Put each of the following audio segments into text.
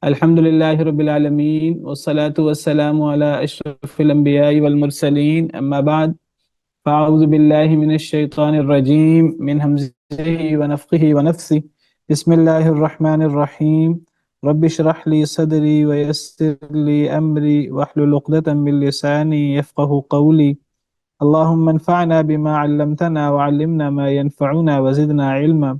الحمد لله رب العالمين والصلاة والسلام على أشرف الأنبياء والمرسلين أما بعد فأعوذ بالله من الشيطان الرجيم من همزه ونفخه ونفثه بسم الله الرحمن الرحيم رب اشرح لي صدري ويسر لي أمري واحلل عقدة من لساني يفقه قولي اللهم انفعنا بما علمتنا وعلمنا ما ينفعنا وزدنا علما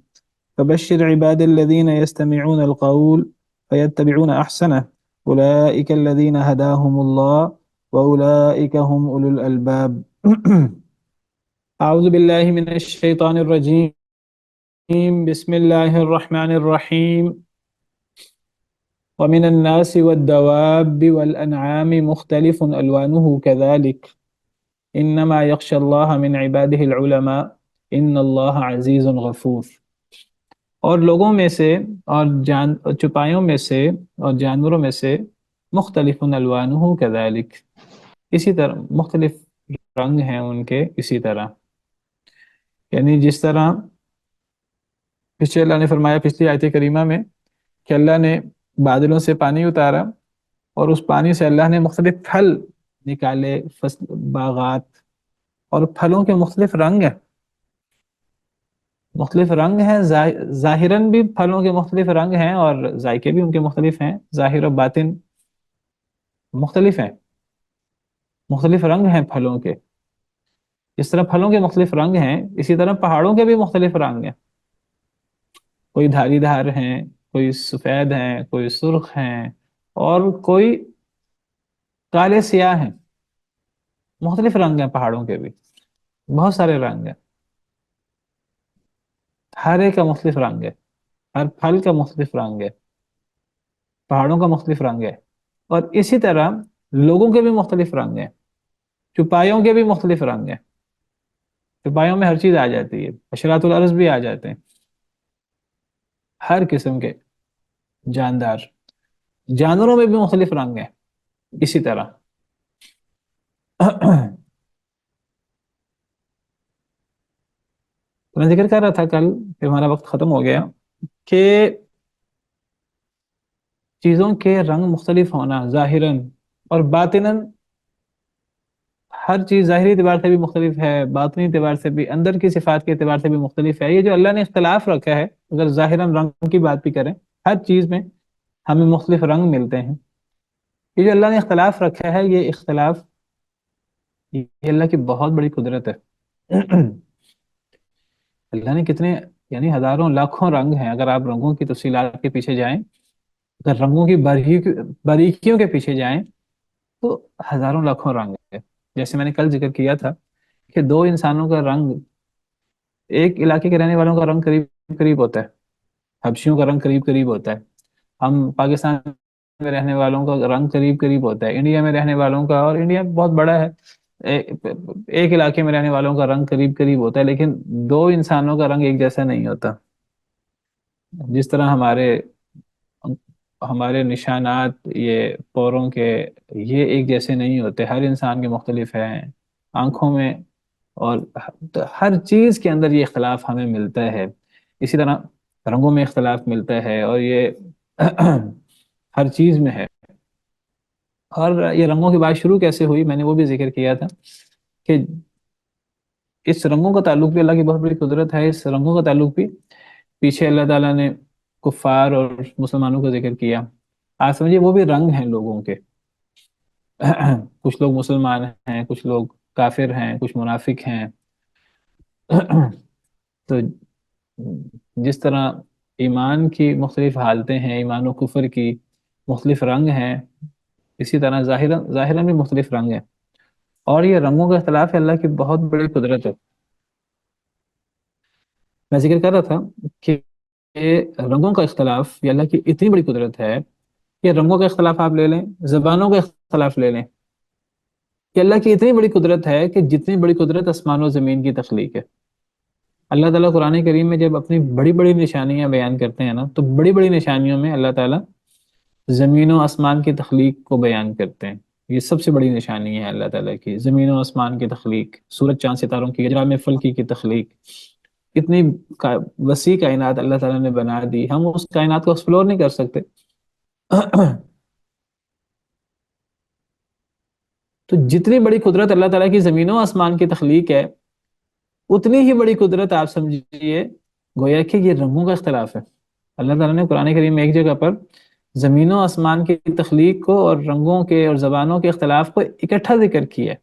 فبشر عباد الذين يستمعون القول فيتبعون أحسنه أولئك الذين هداهم الله وأولئك هم أولو الألباب أعوذ بالله من الشيطان الرجيم بسم الله الرحمن الرحيم ومن الناس والدواب والأنعام مختلف ألوانه كذلك إنما يخشى الله من عباده العلماء إن الله عزيز غفور اور لوگوں میں سے اور چپایوں میں سے اور جانوروں میں سے مختلف الوانہ کذالک اسی طرح مختلف رنگ ہیں ان کے اسی طرح، یعنی جس طرح پچھلے اللہ نے فرمایا پچھلی آیت کریمہ میں کہ اللہ نے بادلوں سے پانی اتارا اور اس پانی سے اللہ نے مختلف پھل نکالے، باغات، اور پھلوں کے مختلف رنگ ہیں، مختلف رنگ ہیں، ظاہراً بھی پھلوں کے مختلف رنگ ہیں اور ذائقے بھی ان کے مختلف ہیں، ظاہر و باطن مختلف ہیں، مختلف رنگ ہیں پھلوں کے۔ اس طرح پھلوں کے مختلف رنگ ہیں اسی طرح پہاڑوں کے بھی مختلف رنگ ہیں، کوئی دھاری دھار ہیں، کوئی سفید ہیں، کوئی سرخ ہیں اور کوئی کالے سیاہ ہیں، مختلف رنگ ہیں پہاڑوں کے بھی، بہت سارے رنگ ہیں، ہر ایک کا مختلف رنگ ہے، ہر پھل کا مختلف رنگ ہے، پہاڑوں کا مختلف رنگ ہے، اور اسی طرح لوگوں کے بھی مختلف رنگ ہیں، چوپایوں کے بھی مختلف رنگ ہیں، چوپایوں میں ہر چیز آ جاتی ہے، حشرات الارض بھی آ جاتے ہیں، ہر قسم کے جاندار، جانوروں میں بھی مختلف رنگ ہیں اسی طرح۔ تو میں ذکر کر رہا تھا کل کہ ہمارا وقت ختم ہو گیا کہ چیزوں کے رنگ مختلف ہونا ظاہراً اور باطناً، ہر چیز ظاہری اعتبار سے بھی مختلف ہے، باطنی اعتبار سے بھی، اندر کی صفات کے اعتبار سے بھی مختلف ہے۔ یہ جو اللہ نے اختلاف رکھا ہے، اگر ظاہراً رنگ کی بات بھی کریں، ہر چیز میں ہمیں مختلف رنگ ملتے ہیں۔ یہ جو اللہ نے اختلاف رکھا ہے، یہ اختلاف یہ اللہ کی بہت بڑی قدرت ہے۔ اللہ نے کتنے، یعنی ہزاروں لاکھوں رنگ ہیں، اگر آپ رنگوں کی تفصیلات کے پیچھے جائیں، اگر رنگوں کی باریکیوں کے پیچھے جائیں تو ہزاروں لاکھوں رنگ ہے۔ جیسے میں نے کل ذکر کیا تھا کہ دو انسانوں کا رنگ، ایک علاقے کے رہنے والوں کا رنگ قریب قریب ہوتا ہے، حبشیوں کا رنگ قریب قریب ہوتا ہے، ہم پاکستان میں رہنے والوں کا رنگ قریب قریب ہوتا ہے، انڈیا میں رہنے والوں کا، اور انڈیا بہت بڑا ہے، ایک علاقے میں رہنے والوں کا رنگ قریب قریب ہوتا ہے، لیکن دو انسانوں کا رنگ ایک جیسا نہیں ہوتا۔ جس طرح ہمارے نشانات یہ پوروں کے یہ ایک جیسے نہیں ہوتے، ہر انسان کے مختلف ہیں آنکھوں میں، اور ہر چیز کے اندر یہ اختلاف ہمیں ملتا ہے، اسی طرح رنگوں میں اختلاف ملتا ہے، اور یہ ہر چیز میں ہے۔ اور یہ رنگوں کی بات شروع کیسے ہوئی، میں نے وہ بھی ذکر کیا تھا کہ اس رنگوں کا تعلق بھی اللہ کی بہت بڑی قدرت ہے، اس رنگوں کا تعلق بھی پیچھے اللہ تعالیٰ نے کفار اور مسلمانوں کا ذکر کیا، آج سمجھے وہ بھی رنگ ہیں لوگوں کے، کچھ لوگ مسلمان ہیں، کچھ لوگ کافر ہیں، کچھ منافق ہیں۔ تو جس طرح ایمان کی مختلف حالتیں ہیں، ایمان و کفر کی مختلف رنگ ہیں، اسی طرح ظاہراً بھی مختلف رنگ ہیں، اور یہ رنگوں کا اختلاف ہے اللہ کی بہت بڑی قدرت ہے۔ میں ذکر کر رہا تھا کہ رنگوں کا اختلاف یہ اللہ کی اتنی بڑی قدرت ہے کہ رنگوں کا اختلاف آپ لے لیں، زبانوں کا اختلاف لے لیں، کہ اللہ کی اتنی بڑی قدرت ہے کہ جتنی بڑی قدرت آسمان و زمین کی تخلیق ہے۔ اللہ تعالیٰ قرآن کریم میں جب اپنی بڑی بڑی نشانیاں بیان کرتے ہیں نا، تو بڑی بڑی نشانیوں میں اللہ تعالیٰ زمین و آسمان کی تخلیق کو بیان کرتے ہیں۔ یہ سب سے بڑی نشانی ہے اللہ تعالیٰ کی، زمین و آسمان کی تخلیق، سورج چاند ستاروں کی، اجرام فلکی کی تخلیق، اتنی وسیع کائنات اللہ تعالیٰ نے بنا دی، ہم اس کائنات کو ایکسپلور نہیں کر سکتے، تو جتنی بڑی قدرت اللہ تعالیٰ کی زمین و آسمان کی تخلیق ہے، اتنی ہی بڑی قدرت آپ سمجھیے گویا کہ یہ رنگوں کا اختلاف ہے۔ اللہ تعالیٰ نے قرآن کریم میں ایک جگہ پر زمین و آسمان کی تخلیق کو اور رنگوں کے اور زبانوں کے اختلاف کو اکٹھا ذکر کیا ہے۔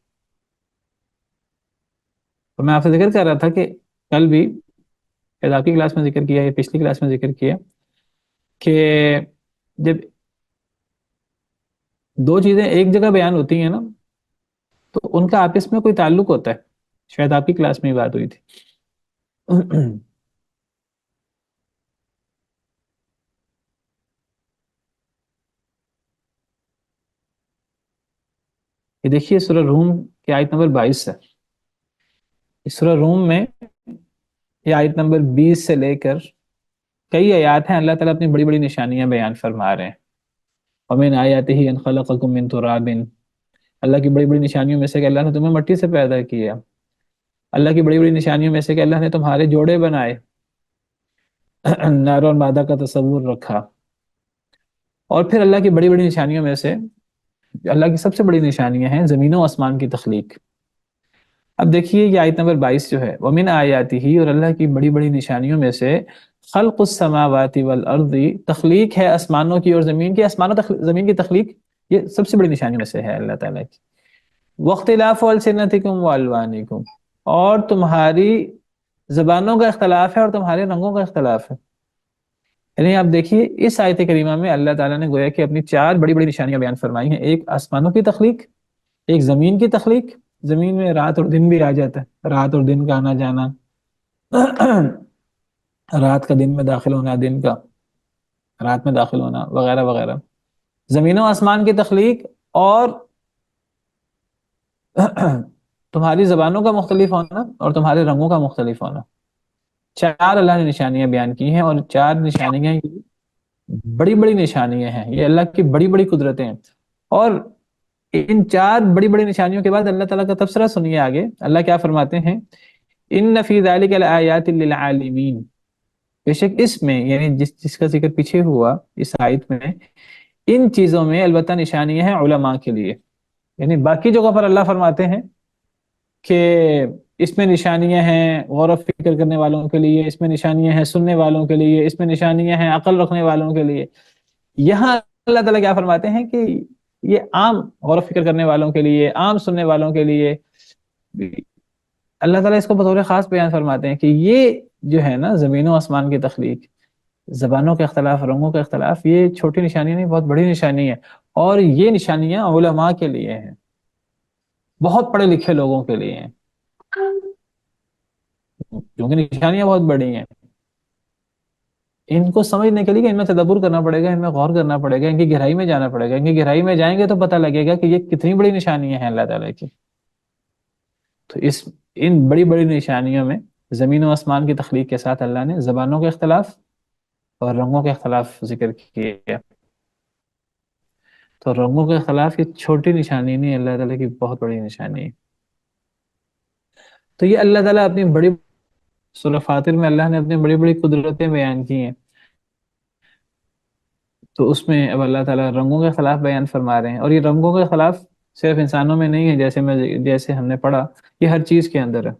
اور میں آپ سے ذکر کر رہا تھا کہ کل بھی شاید آپ کی کلاس میں ذکر کیا ہے، پچھلی کلاس میں ذکر کیا کہ جب دو چیزیں ایک جگہ بیان ہوتی ہیں نا تو ان کا آپس میں کوئی تعلق ہوتا ہے۔ شاید آپ کی کلاس میں ہی بات ہوئی تھی۔ یہ دیکھیے سورہ روم کی آیت نمبر 22 ہے۔ اس سورہ روم میں یہ آیت نمبر 20 سے لے کر کئی آیات ہیں، اللہ تعالیٰ اپنی بڑی بڑی نشانیاں بیان فرما رہے ہیں۔ وَمِنْ آیَاتِهِ أَنْ خَلَقَكُم مِّن تُرَابٍ، اللہ کی بڑی بڑی نشانیوں میں سے کہ اللہ نے تمہیں مٹی سے پیدا کیا۔ اللہ کی بڑی بڑی نشانیوں میں سے کہ اللہ نے تمہارے جوڑے بنائے، نر اور مادہ کا تصور رکھا۔ اور پھر اللہ کی بڑی بڑی نشانیوں میں سے اللہ کی سب سے بڑی نشانیاں ہیں زمین و آسمان کی تخلیق۔ اب دیکھیے یہ آیت نمبر 22 جو ہے، وَمِنْ آیَاتِهِ، اور اللہ کی بڑی بڑی نشانیوں میں سے خلق السماوات والارض، تخلیق ہے آسمانوں کی اور زمین کی۔ زمین کی تخلیق یہ سب سے بڑی نشانیوں میں سے ہے اللہ تعالیٰ کی۔ وَاخْتِلَافُ أَلْسِنَتِكُمْ وَأَلْوَانِكُمْ، اور تمہاری زبانوں کا اختلاف ہے اور تمہارے رنگوں کا اختلاف ہے۔ یعنی آپ دیکھیے اس آیت کریمہ میں اللہ تعالیٰ نے گویا کہ اپنی چار بڑی بڑی نشانیاں بیان فرمائی ہیں۔ ایک آسمانوں کی تخلیق، ایک زمین کی تخلیق، زمین میں رات اور دن بھی آ جاتا ہے، رات اور دن کا آنا جانا، رات کا دن میں داخل ہونا، دن کا رات میں داخل ہونا، وغیرہ وغیرہ۔ زمین و آسمان کی تخلیق اور تمہاری زبانوں کا مختلف ہونا اور تمہارے رنگوں کا مختلف ہونا۔ چار اللہ نے نشانیاں بیان کی ہیں، اور چار نشانیاں بڑی بڑی نشانیاں ہیں، یہ اللہ کی بڑی بڑی قدرتیں ہیں۔ اور ان چار بڑی بڑی نشانیوں کے بعد اللہ تعالیٰ کا تبصرہ سنیے آگے، اللہ کیا فرماتے ہیں، ان فی ذلک لآیات للعالمین، بے شک اس میں، یعنی جس کا ذکر پیچھے ہوا اس آیت میں، ان چیزوں میں البتہ نشانیاں ہیں علماء کے لیے۔ یعنی باقی جگہوں پر اللہ فرماتے ہیں کہ اس میں نشانیاں ہیں غور و فکر کرنے والوں کے لیے، اس میں نشانیاں ہیں سننے والوں کے لیے، اس میں نشانیاں ہیں عقل رکھنے والوں کے لیے۔ یہاں اللہ تعالیٰ کیا فرماتے ہیں کہ یہ عام غور و فکر کرنے والوں کے لیے، عام سننے والوں کے لیے۔ اللہ تعالیٰ اس کو بطور خاص بیان فرماتے ہیں کہ یہ جو ہے نا زمین و آسمان کی تخلیق، زبانوں کے اختلاف، رنگوں کے اختلاف، یہ چھوٹی نشانی نہیں، بہت بڑی نشانی ہے۔ اور یہ نشانیاں علماء کے لیے ہیں، بہت پڑھے لکھے لوگوں کے لیے ہیں، کیونکہ نشانیاں بہت بڑی ہیں۔ ان کو سمجھنے کے لیے ان میں تدبر کرنا پڑے گا، ان میں غور کرنا پڑے گا، ان کی گہرائی میں جانا پڑے گا۔ ان کی گہرائی میں جائیں گے تو پتہ لگے گا کہ یہ کتنی بڑی نشانیاں ہیں اللہ تعالیٰ کی۔ تو ان بڑی بڑی نشانیوں میں زمین و آسمان کی تخلیق کے ساتھ اللہ نے زبانوں کے اختلاف اور رنگوں کے اختلاف ذکر کیے۔ تو رنگوں کے اختلاف یہ چھوٹی نشانی نہیں، اللہ تعالیٰ کی بہت بڑی نشانی ہے۔ تو یہ اللہ تعالیٰ اپنی بڑی سورہ فاطر میں اللہ نے اپنی بڑی بڑی قدرتیں بیان کی ہیں، تو اس میں اب اللہ تعالیٰ رنگوں کے خلاف بیان فرما رہے ہیں۔ اور یہ رنگوں کے خلاف صرف انسانوں میں نہیں ہے، جیسے ہم نے پڑھا، یہ ہر چیز کے اندر ہے۔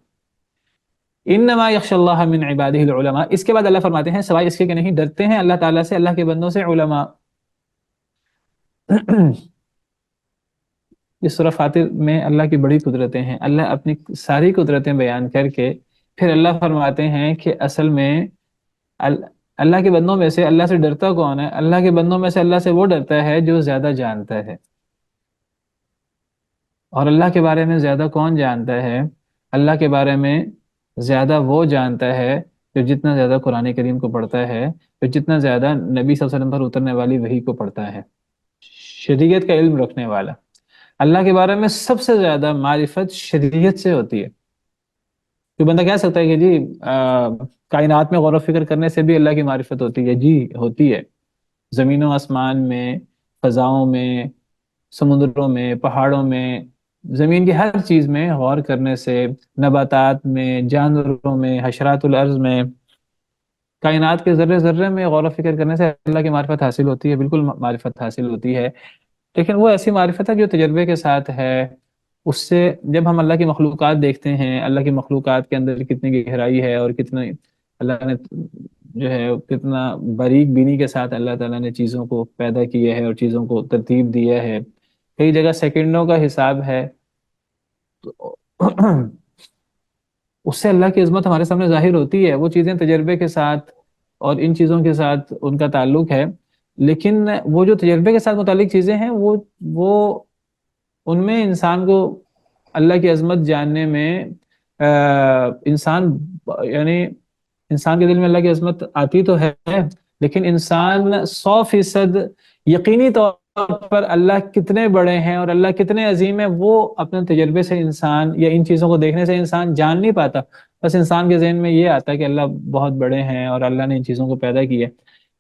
انما یخشی اللہ من عبادہ العلماء، اس کے بعد اللہ فرماتے ہیں سوائے اس کے کہ نہیں ڈرتے ہیں اللہ تعالیٰ سے، اللہ کے بندوں سے، علماء۔ اس سورہ فاطر میں اللہ کی بڑی قدرتیں ہیں، اللہ اپنی ساری قدرتیں بیان کر کے پھر اللہ فرماتے ہیں کہ اصل میں اللہ کے بندوں میں سے اللہ سے ڈرتا کون ہے؟ اللہ کے بندوں میں سے اللہ سے وہ ڈرتا ہے جو زیادہ جانتا ہے۔ اور اللہ کے بارے میں زیادہ کون جانتا ہے؟ اللہ کے بارے میں زیادہ وہ جانتا ہے جو جتنا زیادہ قرآن کریم کو پڑھتا ہے، جو جتنا زیادہ نبی صلی اللہ علیہ وسلم پر اترنے والی وحی کو پڑھتا ہے، شریعت کا علم رکھنے والا۔ اللہ کے بارے میں سب سے زیادہ معرفت شریعت سے ہوتی ہے۔ کوئی بندہ کہہ سکتا ہے کہ جی کائنات میں غور و فکر کرنے سے بھی اللہ کی معرفت ہوتی ہے؟ جی ہوتی ہے۔ زمین و آسمان میں، فضاؤں میں، سمندروں میں، پہاڑوں میں، زمین کی ہر چیز میں غور کرنے سے، نباتات میں، جانوروں میں، حشرات الارض میں، کائنات کے ذرے ذرے میں غور و فکر کرنے سے اللہ کی معرفت حاصل ہوتی ہے، بالکل معرفت حاصل ہوتی ہے، لیکن وہ ایسی معرفت ہے جو تجربے کے ساتھ ہے۔ اس سے جب ہم اللہ کی مخلوقات دیکھتے ہیں، اللہ کی مخلوقات کے اندر کتنی گہرائی ہے، اور کتنی اللہ نے جو ہے کتنا باریک بینی کے ساتھ اللہ تعالیٰ نے چیزوں کو پیدا کیا ہے اور چیزوں کو ترتیب دیا ہے، کئی جگہ سیکنڈوں کا حساب ہے، تو اس سے اللہ کی عظمت ہمارے سامنے ظاہر ہوتی ہے۔ وہ چیزیں تجربے کے ساتھ اور ان چیزوں کے ساتھ ان کا تعلق ہے، لیکن وہ جو تجربے کے ساتھ متعلق چیزیں ہیں وہ ان میں انسان کو اللہ کی عظمت جاننے میں انسان یعنی انسان کے دل میں اللہ کی عظمت آتی تو ہے، لیکن انسان 100% یقینی طور پر اللہ کتنے بڑے ہیں اور اللہ کتنے عظیم ہے، وہ اپنے تجربے سے انسان یا ان چیزوں کو دیکھنے سے انسان جان نہیں پاتا۔ بس انسان کے ذہن میں یہ آتا ہے کہ اللہ بہت بڑے ہیں اور اللہ نے ان چیزوں کو پیدا کیا ہے،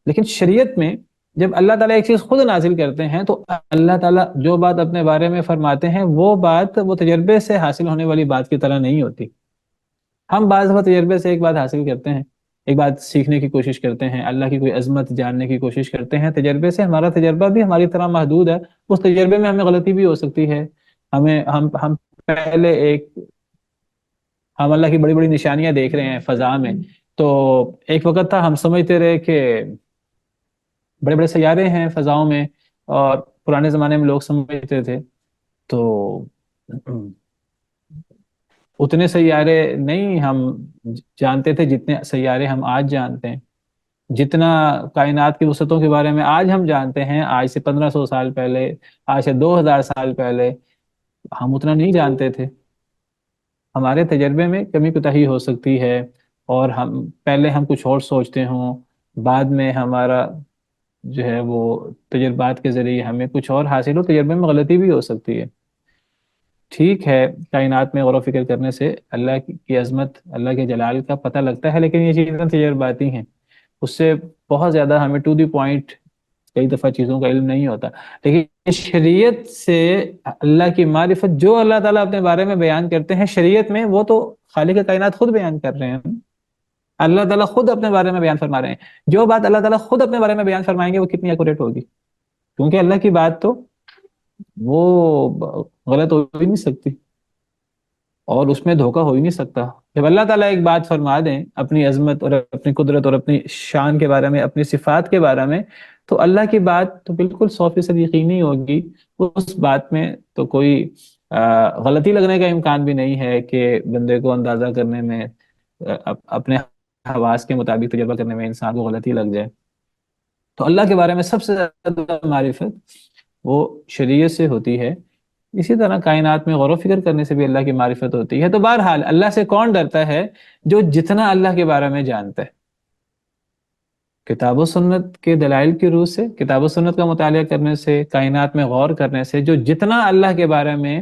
لیکن شریعت میں جب اللہ تعالیٰ ایک چیز خود نازل کرتے ہیں تو اللہ تعالیٰ جو بات اپنے بارے میں فرماتے ہیں وہ بات وہ تجربے سے حاصل ہونے والی بات کی طرح نہیں ہوتی۔ ہم بعض دفعہ تجربے سے ایک بات حاصل کرتے ہیں، ایک بات سیکھنے کی کوشش کرتے ہیں، اللہ کی کوئی عظمت جاننے کی کوشش کرتے ہیں تجربے سے، ہمارا تجربہ بھی ہماری طرح محدود ہے، اس تجربے میں ہمیں غلطی بھی ہو سکتی ہے، ہم پہلے ہم اللہ کی بڑی بڑی نشانیاں دیکھ رہے ہیں فضا میں، تو ایک وقت تھا ہم سمجھتے رہے کہ بڑے بڑے سیارے ہیں فضاؤں میں، اور پرانے زمانے میں لوگ سمجھتے تھے تو اتنے سیارے نہیں ہم جانتے تھے جتنے سیارے ہم آج جانتے ہیں، جتنا کائنات کی وسعتوں کے بارے میں آج ہم جانتے ہیں، آج سے 1500 سال پہلے، آج سے 2000 سال پہلے ہم اتنا نہیں جانتے تھے۔ ہمارے تجربے میں کمی کوتاہی ہو سکتی ہے، اور پہلے ہم کچھ اور سوچتے ہوں، بعد میں ہمارا جو ہے وہ تجربات کے ذریعے ہمیں کچھ اور حاصل ہو، تجربے میں غلطی بھی ہو سکتی ہے۔ ٹھیک ہے، کائنات میں غور و فکر کرنے سے اللہ کی عظمت، اللہ کے جلال کا پتہ لگتا ہے، لیکن یہ چیزیں تجرباتی ہیں، اس سے بہت زیادہ ہمیں ٹو دی پوائنٹ کئی دفعہ چیزوں کا علم نہیں ہوتا۔ لیکن شریعت سے اللہ کی معرفت جو اللہ تعالیٰ اپنے بارے میں بیان کرتے ہیں شریعت میں، وہ تو خالق کائنات خود بیان کر رہے ہیں، اللہ تعالیٰ خود اپنے بارے میں بیان فرما رہے ہیں۔ جو بات اللہ تعالیٰ خود اپنے بارے میں بیان فرمائیں گے وہ کتنی ایکوریٹ ہوگی، کیونکہ اللہ کی بات تو وہ غلط ہو ہی نہیں سکتی اور اس میں دھوکہ ہو ہی نہیں سکتا۔ جب اللہ تعالیٰ ایک بات فرما دیں اپنی عظمت اور اپنی قدرت اور اپنی شان کے بارے میں، اپنی صفات کے بارے میں، تو اللہ کی بات تو بالکل 100% یقینی ہوگی، اس بات میں تو کوئی غلطی لگنے کا امکان بھی نہیں ہے کہ بندے کو اندازہ کرنے میں، اپنے حواس کے مطابق تجربہ کرنے میں انسان کو غلطی لگ جائے۔ تو اللہ کے بارے میں سب سے زیادہ معرفت وہ شریعت سے ہوتی ہے، اسی طرح کائنات میں غور و فکر کرنے سے بھی اللہ کی معرفت ہوتی ہے۔ تو بہرحال اللہ سے کون ڈرتا ہے؟ جو جتنا اللہ کے بارے میں جانتا ہے، کتاب و سنت کے دلائل کی روح سے، کتاب و سنت کا مطالعہ کرنے سے، کائنات میں غور کرنے سے، جو جتنا اللہ کے بارے میں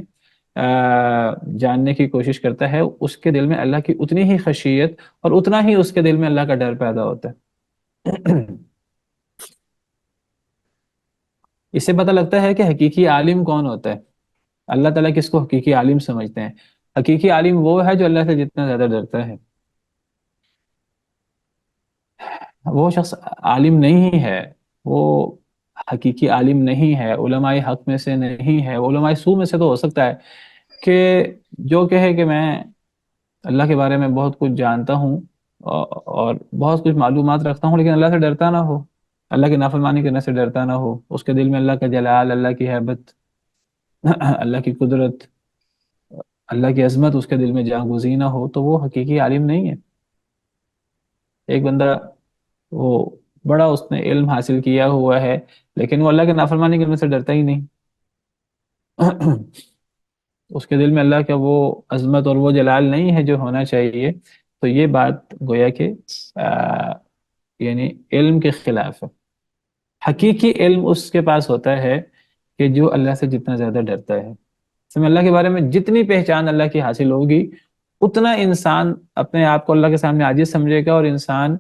جاننے کی کوشش کرتا ہے، اس کے دل میں اللہ کی اتنی ہی خشیت اور اتنا ہی اس کے دل میں اللہ کا ڈر پیدا ہوتا ہے۔ اس سے پتہ لگتا ہے کہ حقیقی عالم کون ہوتا ہے، اللہ تعالیٰ کس کو حقیقی عالم سمجھتے ہیں۔ حقیقی عالم وہ ہے جو اللہ سے جتنا زیادہ ڈرتا ہے۔ وہ شخص عالم نہیں ہے، وہ حقیقی عالم نہیں ہے، علماء حق میں سے نہیں ہے، علماء سو میں سے تو ہو سکتا ہے کہ جو کہے کہ میں اللہ کے بارے میں بہت کچھ جانتا ہوں اور بہت کچھ معلومات رکھتا ہوں، لیکن اللہ سے ڈرتا نہ ہو، اللہ کی نافرمانی کرنے سے ڈرتا نہ ہو، اس کے دل میں اللہ کا جلال، اللہ کی ہیبت، اللہ کی قدرت، اللہ کی عظمت اس کے دل میں جاں گزی نہ ہو، تو وہ حقیقی عالم نہیں ہے۔ ایک بندہ وہ بڑا اس نے علم حاصل کیا ہوا ہے، لیکن وہ اللہ کی نافرمانی کرنے سے ڈرتا ہی نہیں، اس کے دل میں اللہ کا وہ عظمت اور وہ جلال نہیں ہے جو ہونا چاہیے، تو یہ بات گویا کہ یعنی علم کے خلاف ہے۔ حقیقی علم اس کے پاس ہوتا ہے کہ جو اللہ سے جتنا زیادہ ڈرتا ہے، اللہ کے بارے میں جتنی پہچان اللہ کی حاصل ہوگی، اتنا انسان اپنے آپ کو اللہ کے سامنے عاجز سمجھے گا، اور انسان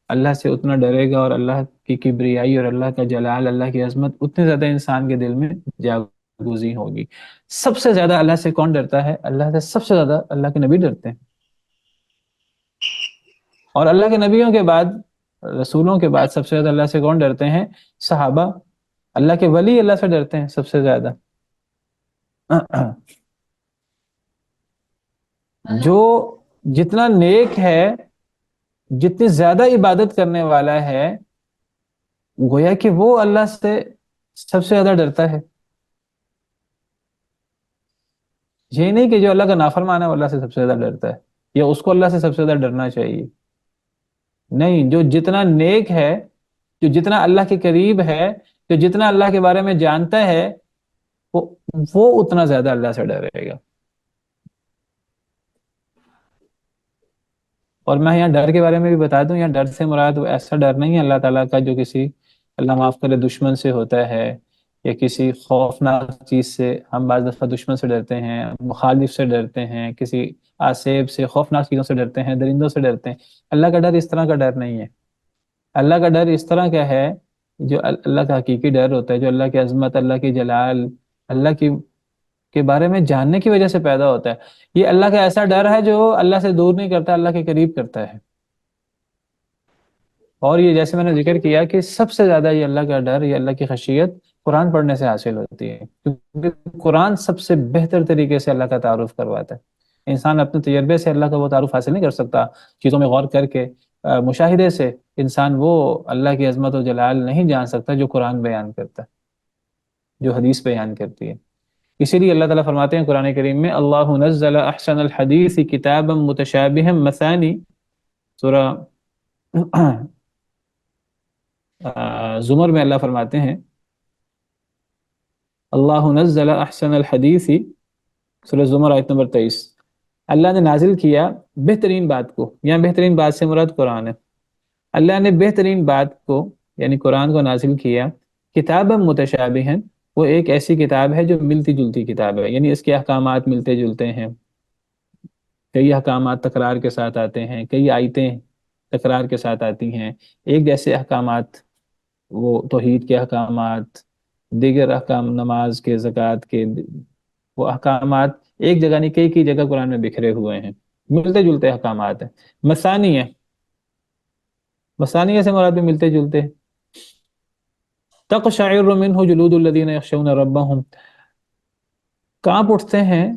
اللہ سے اتنا ڈرے گا، اور اللہ کی کبریائی اور اللہ کا جلال، اللہ کی عظمت اتنے زیادہ انسان کے دل میں جاگوزی ہوگی۔ سب سے زیادہ اللہ سے کون ڈرتا ہے؟ اللہ سے سب سے زیادہ اللہ کے نبی ڈرتے ہیں، اور اللہ کے نبیوں کے بعد، رسولوں کے بعد سب سے زیادہ اللہ سے کون ڈرتے ہیں؟ صحابہ۔ اللہ کے ولی اللہ سے ڈرتے ہیں سب سے زیادہ۔ جو جتنا نیک ہے، جتنی زیادہ عبادت کرنے والا ہے، گویا کہ وہ اللہ سے سب سے زیادہ ڈرتا ہے۔ یہ نہیں کہ جو اللہ کا نافرمان ہے وہ اللہ سے سب سے زیادہ ڈرتا ہے، یا اس کو اللہ سے سب سے زیادہ ڈرنا چاہیے۔ نہیں، جو جتنا نیک ہے، جو جتنا اللہ کے قریب ہے، جو جتنا اللہ کے بارے میں جانتا ہے، وہ وہ اتنا زیادہ اللہ سے ڈرے گا۔ اور میں یہاں ڈر کے بارے میں بھی بتا دوں، یہاں ڈر سے مراد وہ ایسا ڈر نہیں ہے اللہ تعالیٰ کا جو کسی، اللہ معاف کرے، دشمن سے ہوتا ہے، یا کسی خوفناک چیز سے۔ ہم بعض دفعہ دشمن سے ڈرتے ہیں، مخالف سے ڈرتے ہیں، کسی آسیب سے، خوفناک چیزوں سے ڈرتے ہیں، درندوں سے ڈرتے ہیں۔ اللہ کا ڈر اس طرح کا ڈر نہیں ہے۔ اللہ کا ڈر اس طرح کا ہے جو اللہ کا حقیقی ڈر ہوتا ہے، جو اللہ کی عظمت، اللہ کی جلال، اللہ کی کے بارے میں جاننے کی وجہ سے پیدا ہوتا ہے۔ یہ اللہ کا ایسا ڈر ہے جو اللہ سے دور نہیں کرتا، اللہ کے قریب کرتا ہے۔ اور یہ جیسے میں نے ذکر کیا کہ سب سے زیادہ یہ اللہ کا ڈر، یہ اللہ کی خشیت قرآن پڑھنے سے حاصل ہوتی ہے، کیونکہ قرآن سب سے بہتر طریقے سے اللہ کا تعارف کرواتا ہے۔ انسان اپنے تجربے سے اللہ کا وہ تعارف حاصل نہیں کر سکتا، چیزوں میں غور کر کے، مشاہدے سے انسان وہ اللہ کی عظمت و جلال نہیں جان سکتا جو قرآن بیان کرتا ہے، جو حدیث بیان کرتی ہے۔ اسی لیے اللہ تعالیٰ فرماتے ہیں قرآن کریم میں، اللہ نزل احسن الحدیث کتابا متشابہا مثانی، سورہ زمر میں اللہ فرماتے ہیں، اللہ نزل احسن الحدیث، سورہ زمر آیت نمبر 23، اللہ نے نازل کیا بہترین بات کو، یہاں بہترین بات سے مراد قرآن ہے۔ اللہ نے بہترین بات کو یعنی قرآن کو نازل کیا کتابا متشابہا، وہ ایک ایسی کتاب ہے جو ملتی جلتی کتاب ہے، یعنی اس کے احکامات ملتے جلتے ہیں، کئی احکامات تکرار کے ساتھ آتے ہیں، کئی آیتیں تکرار کے ساتھ آتی ہیں، ایک جیسے احکامات، وہ توحید کے احکامات، دیگر احکام، نماز کے، زکوٰۃ کے، وہ احکامات ایک جگہ نہیں، کئی جگہ قرآن میں بکھرے ہوئے ہیں، ملتے جلتے احکامات ہیں۔ مثانی ہے، مثانیہ سے مراد بھی ملتے جلتے۔ تقشعر منہ جلود الذین یخشون ربہم، کانپ اٹھتے ہیں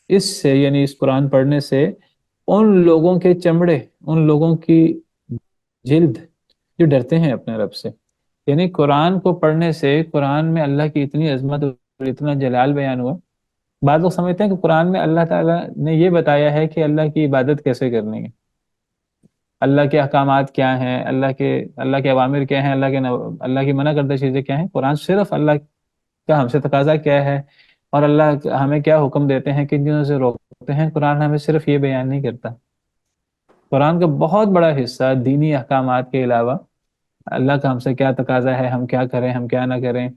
اس سے، یعنی اس قرآن پڑھنے سے، ان لوگوں کے چمڑے، ان لوگوں کی جلد جو ڈرتے ہیں اپنے رب سے۔ یعنی قرآن کو پڑھنے سے قرآن میں اللہ کی اتنی عظمت اور اتنا جلال بیان ہوا۔ بعض لوگ سمجھتے ہیں کہ قرآن میں اللہ تعالیٰ نے یہ بتایا ہے کہ اللہ کی عبادت کیسے کرنی ہے، اللہ کے احکامات کیا ہیں، اللہ کے اوامر کیا ہیں، اللہ کی منع کردہ چیزیں کیا ہیں۔ قرآن صرف اللہ کا ہم سے تقاضا کیا ہے، اور اللہ ہمیں کیا حکم دیتے ہیں، کن چیزوں سے روکتے ہیں، قرآن ہمیں صرف یہ بیان نہیں کرتا۔ قرآن کا بہت بڑا حصہ دینی احکامات کے علاوہ اللہ کا ہم سے کیا تقاضا ہے، ہم کیا کریں، ہم کیا نہ کریں،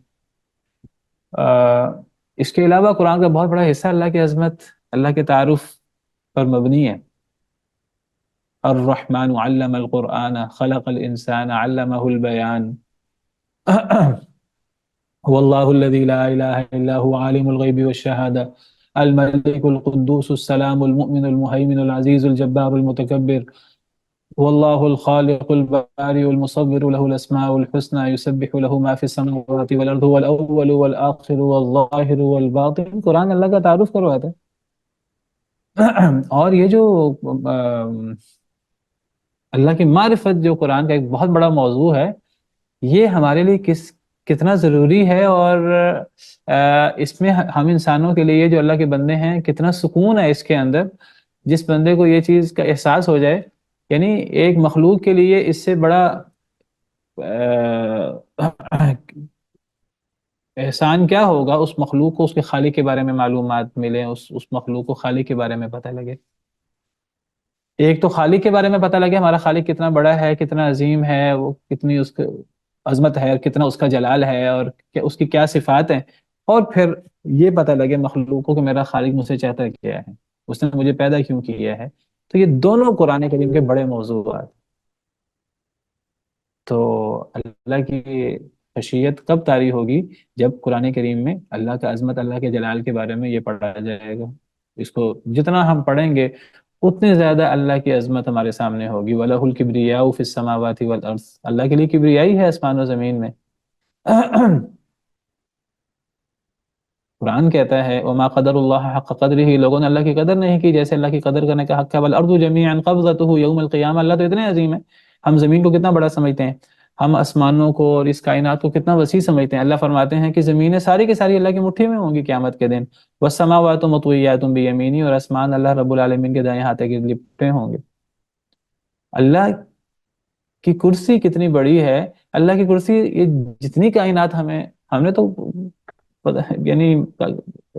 اس کے علاوہ قرآن کا بہت بڑا حصہ اللہ کی عظمت، اللہ کے تعارف پر مبنی ہے۔ الرحمن علم القرآن خلق الانسان علمہ البیان، هو الله الذي لا إله إلا هو عالم الغيب والشهادة الملك القدوس السلام المؤمن المهيمن العزيز الجبار المتكبر، هو الله الخالق البارئ المصور له الأسماء الحسنى يسبح له ما في السماوات والأرض هو الأول والآخر والظاهر والباطن۔ قرآن اللہ کا تعارف کرواتا ہے۔ اور یہ جو اللہ کی معرفت جو قرآن کا ایک بہت بڑا موضوع ہے، یہ ہمارے لیے کتنا ضروری ہے، اور اس میں ہم انسانوں کے لیے جو اللہ کے بندے ہیں کتنا سکون ہے اس کے اندر۔ جس بندے کو یہ چیز کا احساس ہو جائے، یعنی ایک مخلوق کے لیے اس سے بڑا احسان کیا ہوگا، اس مخلوق کو اس کے خالق کے بارے میں معلومات ملیں، اس مخلوق کو خالق کے بارے میں پتہ لگے۔ ایک تو خالق کے بارے میں پتہ لگے، ہمارا خالق کتنا بڑا ہے، کتنا عظیم ہے، وہ کتنی اس کی عظمت ہے، اور کتنا اس کا جلال ہے، اور اس کی کیا صفات ہیں، اور پھر یہ پتہ لگے مخلوقوں کہ میرا خالق مجھ سے چاہتا کیا ہے، اس نے مجھے پیدا کیوں کیا ہے۔ تو یہ دونوں قرآن کریم کے بڑے موضوعات۔ تو اللہ کی خشیت کب طاری ہوگی؟ جب قرآن کریم میں اللہ کا عظمت، اللہ کے جلال کے بارے میں یہ پڑھا جائے گا۔ اس کو جتنا ہم پڑھیں گے اتنے زیادہ اللہ کی عظمت ہمارے سامنے ہوگی۔ وَلَهُ الْكِبْرِيَاءُ فِي السَّمَاوَاتِ وَالْأَرْضِ، اللہ کے لیے کبریائی ہے آسمان و زمین میں۔ قرآن کہتا ہے وما قدر اللہ حق قدرہ، لوگوں نے اللہ کی قدر نہیں کی جیسے اللہ کی قدر کرنے کا حق ہے۔ والارض جميعا قبضته یوم القیامہ، اللہ تو اتنے عظیم ہے، ہم زمین کو کتنا بڑا سمجھتے ہیں، ہم آسمانوں کو اور اس کائنات کو کتنا وسیع سمجھتے ہیں۔ اللہ فرماتے ہیں کہ زمینیں ساری کی ساری اللہ کی مٹھی میں ہوں گی قیامت کے دن۔ والسماوات مطویات بیمینی، اور آسمان اللہ رب العالمین کے دائیں ہاتھ کے لپٹے ہوں گے۔ اللہ کی کرسی کتنی بڑی ہے، اللہ کی کرسی، یہ جتنی کائنات ہم نے تو یعنی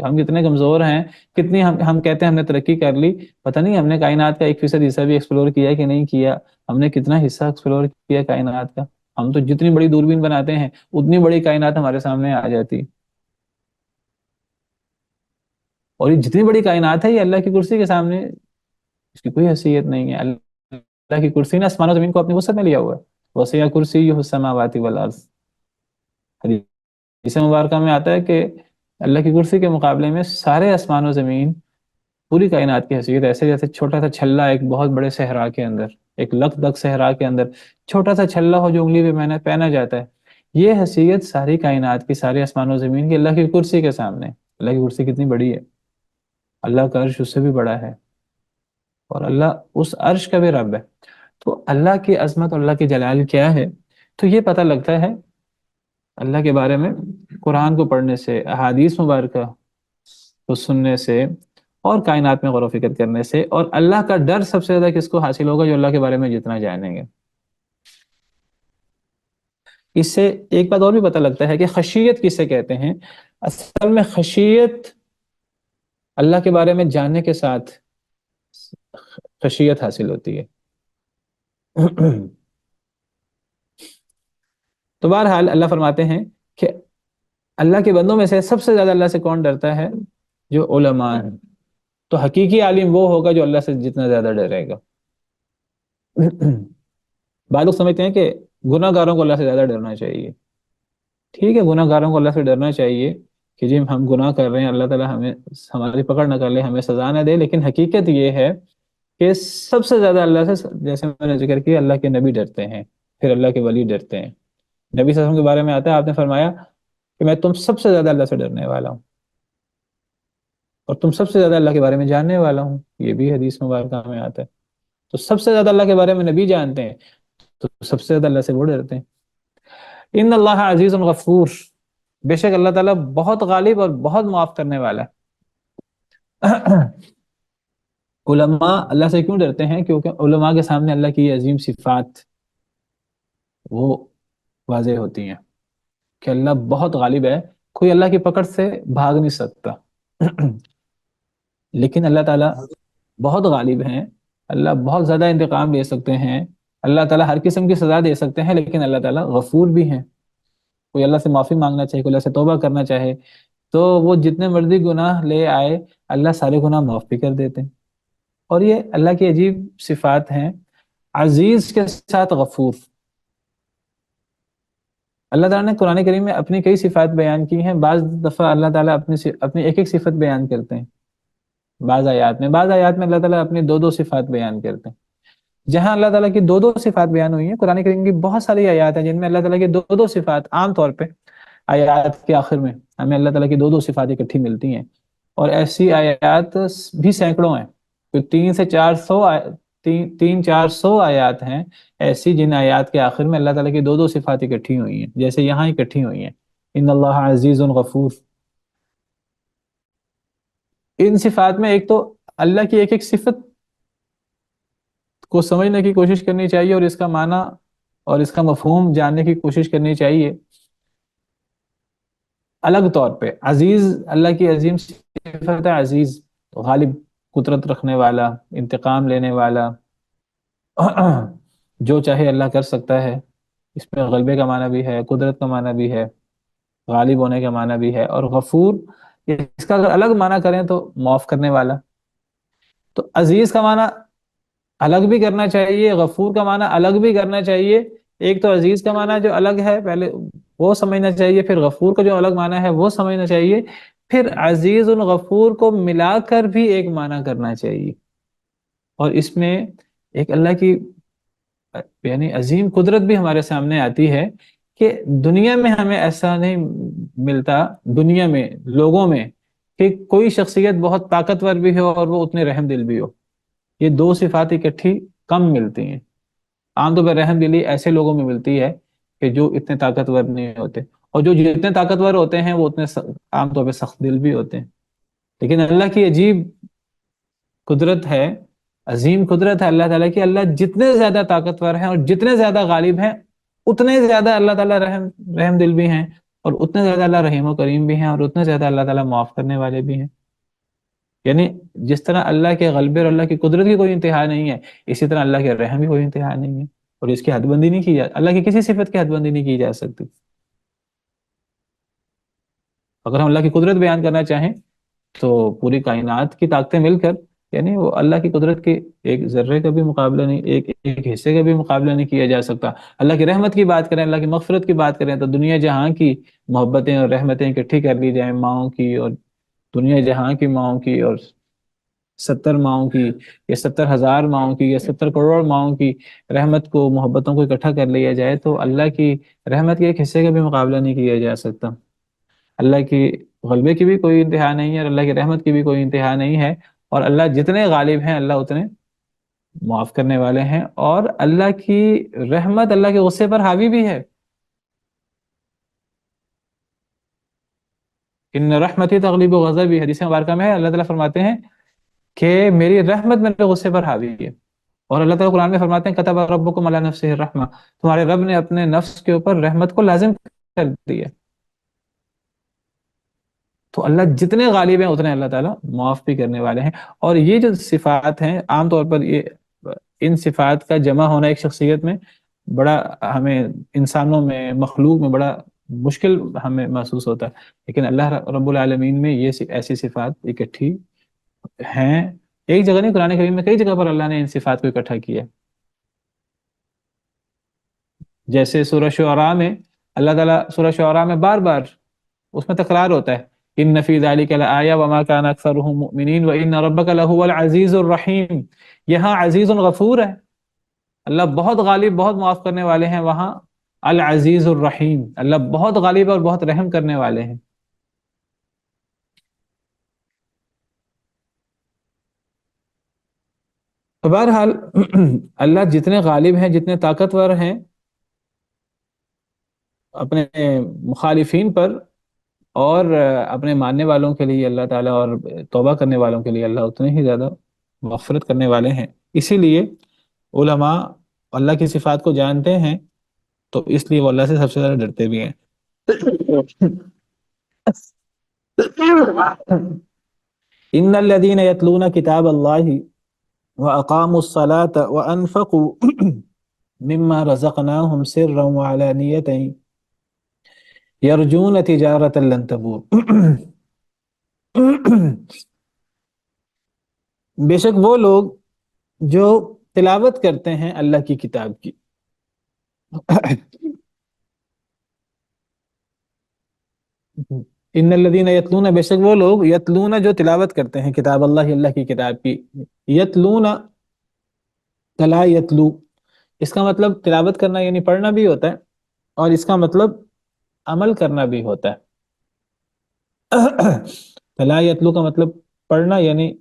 ہم کتنے کمزور ہیں، کتنی ہم کہتے ہیں ہم نے ترقی کر لی، پتہ نہیں ہم نے کائنات کا 1% حصہ بھی ایکسپلور کیا کہ نہیں کیا، ہم نے کتنا حصہ ایکسپلور کیا کائنات کا۔ ہم تو جتنی بڑی دوربین بناتے ہیں اتنی بڑی کائنات ہمارے سامنے آ جاتی، اور یہ جتنی بڑی کائنات ہے یہ اللہ کی کرسی کے سامنے اس کی کوئی حیثیت نہیں ہے۔ اللہ کی کرسی نے آسمان و زمین کو اپنی وسعت میں لیا ہوا ہے۔ وسع کرسیہ السماوات والارض، حدیث مبارکہ میں آتا ہے کہ اللہ کی کرسی کے مقابلے میں سارے آسمان و زمین، پوری کائنات کی حیثیت ایسے جیسے چھوٹا سا چھلا ایک بہت بڑے صحرا کے اندر، ایک لک دک صحرا کے اندر چھوٹا سا چھلا ہو جو انگلی پہ پہنا جاتا ہے، یہ حیثیت ساری کائنات کی، سارے آسمان و زمین کی اللہ کی کرسی کے سامنے۔ اللہ کی کرسی کتنی بڑی ہے، اللہ کا عرش اس سے بھی بڑا ہے، اور اللہ اس عرش کا بھی رب ہے۔ تو اللہ کی عظمت اور اللہ کی جلال کیا ہے، تو یہ پتہ لگتا ہے اللہ کے بارے میں قرآن کو پڑھنے سے، احادیث مبارکہ کو سننے سے، اور کائنات میں غور و فکر کرنے سے۔ اور اللہ کا ڈر سب سے زیادہ کس کو حاصل ہوگا؟ جو اللہ کے بارے میں جتنا جانیں گے۔ اس سے ایک بات اور بھی پتہ لگتا ہے کہ خشیت کسے کہتے ہیں۔ اصل میں خشیت اللہ کے بارے میں جاننے کے ساتھ خشیت حاصل ہوتی ہے۔ تو بہرحال اللہ فرماتے ہیں کہ اللہ کے بندوں میں سے سب سے زیادہ اللہ سے کون ڈرتا ہے؟ جو علماء ہیں۔ تو حقیقی عالم وہ ہوگا جو اللہ سے جتنا زیادہ ڈرے گا۔ بعض لوگ سمجھتے ہیں کہ گناہ گاروں کو اللہ سے زیادہ ڈرنا چاہیے۔ ٹھیک ہے، گناہ گاروں کو اللہ سے ڈرنا چاہیے کہ جی ہم گناہ کر رہے ہیں، اللہ تعالیٰ ہماری پکڑ نہ کر لے، ہمیں سزا نہ دے، لیکن حقیقت یہ ہے کہ سب سے زیادہ اللہ سے، جیسے میں نے ذکر کیا، اللہ کے نبی ڈرتے ہیں، پھر اللہ کے ولی ڈرتے ہیں۔ نبی صلی اللہ علیہ وسلم کے بارے میں آتا ہے، آپ نے فرمایا کہ میں تم سب سے زیادہ اللہ سے ڈرنے والا ہوں، اور تم سب سے زیادہ اللہ کے بارے میں جاننے والا ہوں، یہ بھی حدیث مبارکہ میں آتا ہے۔ تو سب سے زیادہ اللہ کے بارے میں نبی جانتے ہیں، تو سب سے زیادہ اللہ سے وہ ڈرتے ہیں۔ ان اللہ عزیز غفور، بے شک اللہ تعالیٰ بہت غالب اور بہت معاف کرنے والا ہے۔ علماء اللہ سے کیوں ڈرتے ہیں؟ کیونکہ علماء کے سامنے اللہ کی یہ عظیم صفات وہ واضح ہوتی ہیں کہ اللہ بہت غالب ہے، کوئی اللہ کی پکڑ سے بھاگ نہیں سکتا۔ لیکن اللہ تعالیٰ بہت غالب ہیں، اللہ بہت زیادہ انتقام لے سکتے ہیں، اللہ تعالیٰ ہر قسم کی سزا دے سکتے ہیں، لیکن اللہ تعالیٰ غفور بھی ہیں۔ کوئی اللہ سے معافی مانگنا چاہے، کوئی اللہ سے توبہ کرنا چاہے، تو وہ جتنے مرضی گناہ لے آئے اللہ سارے گناہ معاف بھی کر دیتے ہیں۔ اور یہ اللہ کی عجیب صفات ہیں، عزیز کے ساتھ غفور۔ اللہ تعالیٰ نے قرآن کریم میں اپنی کئی صفات بیان کی ہیں، بعض دفعہ اللہ تعالیٰ اپنی ایک ایک صفت بیان کرتے ہیں بعض آیات میں اللہ تعالیٰ اپنی دو دو صفات بیان کرتے ہیں۔ جہاں اللہ تعالیٰ کی دو دو صفات بیان ہوئی ہیں، قرآن کریم کی بہت ساری آیات ہیں جن میں اللہ تعالیٰ کی دو دو صفات، عام طور پہ آیات کے آخر میں ہمیں اللہ تعالیٰ کی دو دو صفات اکٹھی ملتی ہیں، اور ایسی آیات بھی سینکڑوں ہیں، کوئی 300-400 آیات ہیں ایسی جن آیات کے آخر میں اللہ تعالیٰ کی دو دو صفات اکٹھی ہوئی ہیں، جیسے یہاں اکٹھی ہوئی ہیں، ان اللہ عزیز غفور۔ ان صفات میں ایک تو اللہ کی ایک ایک صفت کو سمجھنے کی کوشش کرنی چاہیے، اور اس کا معنی اور اس کا مفہوم جاننے کی کوشش کرنی چاہیے۔ الگ طور پہ عزیز، اللہ کی عظیم صفت ہے عزیز، غالب، قدرت رکھنے والا، انتقام لینے والا، جو چاہے اللہ کر سکتا ہے، اس میں غلبے کا معنی بھی ہے، قدرت کا معنی بھی ہے، غالب ہونے کا معنی بھی ہے۔ اور غفور، اس کا اگر الگ معنی کریں تو معاف کرنے والا۔ تو عزیز کا معنی الگ بھی کرنا چاہیے، غفور کا معنی الگ بھی کرنا چاہیے۔ ایک تو عزیز کا معنی جو الگ ہے پہلے وہ سمجھنا چاہیے، پھر غفور کا جو الگ معنی ہے وہ سمجھنا چاہیے، پھر عزیز الغفور کو ملا کر بھی ایک معنی کرنا چاہیے۔ اور اس میں ایک اللہ کی یعنی عظیم قدرت بھی ہمارے سامنے آتی ہے کہ دنیا میں ہمیں ایسا نہیں ملتا، دنیا میں لوگوں میں، کہ کوئی شخصیت بہت طاقتور بھی ہو اور وہ اتنے رحم دل بھی ہو۔ یہ دو صفات اکٹھی کم ملتی ہیں۔ عام طور پر رحم دلی ایسے لوگوں میں ملتی ہے کہ جو اتنے طاقتور نہیں ہوتے، اور جو جتنے طاقتور ہوتے ہیں وہ اتنے عام طور پہ سخت دل بھی ہوتے ہیں۔ لیکن اللہ کی عجیب قدرت ہے، عظیم قدرت ہے اللہ تعالیٰ کی، اللہ جتنے زیادہ طاقتور ہیں اور جتنے زیادہ غالب ہیں اتنے زیادہ اللہ تعالیٰ رحم دل بھی ہیں، اور اتنے زیادہ اللہ رحیم و کریم بھی ہیں، اور اتنے زیادہ اللہ تعالیٰ معاف کرنے والے بھی ہیں۔ یعنی جس طرح اللہ کے غلبے اور اللہ کی قدرت کی کوئی انتہا نہیں ہے، اسی طرح اللہ کے رحم کی کوئی انتہا نہیں ہے، اور اس کی حد بندی نہیں کی جا، اللہ کی کسی صفت کی حد بندی نہیں کی جا سکتی۔ اگر ہم اللہ کی قدرت بیان کرنا چاہیں تو پوری کائنات کی طاقتیں مل کر، یعنی وہ اللہ کی قدرت کے ایک ذرے کا بھی مقابلہ نہیں، ایک حصے کا بھی مقابلہ نہیں کیا جا سکتا۔ اللہ کی رحمت کی بات کریں، اللہ کی مغفرت کی بات کریں، تو دنیا جہاں کی محبتیں اور رحمتیں اکٹھی کر لی جائیں ماؤں کی، اور دنیا جہاں کی ماؤں کی، اور 70 ماؤں کی یا 70,000 ماؤں کی یا 70 کروڑ ماؤں کی رحمت کو، محبتوں کو اکٹھا کر لیا جائے تو اللہ کی رحمت کے ایک حصے کا بھی مقابلہ نہیں کیا جا سکتا۔ اللہ کی غلبے کی بھی کوئی انتہا نہیں ہے، اور اللہ کی رحمت کی بھی کوئی انتہا نہیں ہے، اور اللہ جتنے غالب ہیں اللہ اتنے معاف کرنے والے ہیں، اور اللہ کی رحمت اللہ کے غصے پر حاوی بھی ہے۔ ان رحمتی تغلیب و غضبی، حدیث مبارکہ میں ہے، اللہ تعالیٰ فرماتے ہیں کہ میری رحمت میرے غصے پر حاوی ہے۔ اور اللہ تعالیٰ قرآن میں فرماتے ہیں کتب ربکم علی نفسہ الرحمہ، تمہارے رب نے اپنے نفس کے اوپر رحمت کو لازم کر دیا۔ تو اللہ جتنے غالب ہیں اتنے اللہ تعالیٰ معاف بھی کرنے والے ہیں۔ اور یہ جو صفات ہیں عام طور پر، یہ ان صفات کا جمع ہونا ایک شخصیت میں بڑا، ہمیں انسانوں میں، مخلوق میں بڑا مشکل ہمیں محسوس ہوتا ہے، لیکن اللہ رب العالمین میں یہ ایسی صفات اکٹھی ہیں۔ ایک جگہ نہیں، قرآن کریم میں کئی جگہ پر اللہ نے ان صفات کو اکٹھا کیا ہے۔ جیسے سورہ شعراء میں اللہ تعالیٰ، سورہ شعراء میں بار بار اس میں تکرار ہوتا ہے ان فی ذلک لآیہ وما کان اکثرهم مؤمنین وان ربک لہو العزیز الرحیم۔ یہاں عزیز غفور ہے، اللہ بہت غالب، بہت معاف کرنے والے ہیں، وہاں العزیز الرحیم، اللہ بہت غالب اور بہت رحم کرنے والے ہیں۔ تو بہرحال اللہ جتنے غالب ہیں، جتنے طاقتور ہیں اپنے مخالفین پر، اور اپنے ماننے والوں کے لیے اللہ تعالیٰ، اور توبہ کرنے والوں کے لیے اللہ اتنے ہی زیادہ مغفرت کرنے والے ہیں۔ اسی لیے علماء اللہ کی صفات کو جانتے ہیں، تو اس لیے وہ اللہ سے سب سے زیادہ ڈرتے بھی ہیں۔ ان الذين يتلون كتاب الله واقاموا الصلاة وانفقوا مما رزقناهم سرا وعلانية يرجون تجارة لن تبور۔ بے شک وہ لوگ جو تلاوت کرتے ہیں اللہ کی کتاب کی، ان الذین یتلون، بے شک وہ لوگ، یتلون جو تلاوت کرتے ہیں کتاب اللہ، اللہ کی کتاب کی، یتلون تلا یتلو، اس کا مطلب تلاوت کرنا یعنی پڑھنا بھی ہوتا ہے، اور اس کا مطلب عمل کرنا بھی ہوتا ہے۔ تلا یتلو کا مطلب پڑھنا، یعنی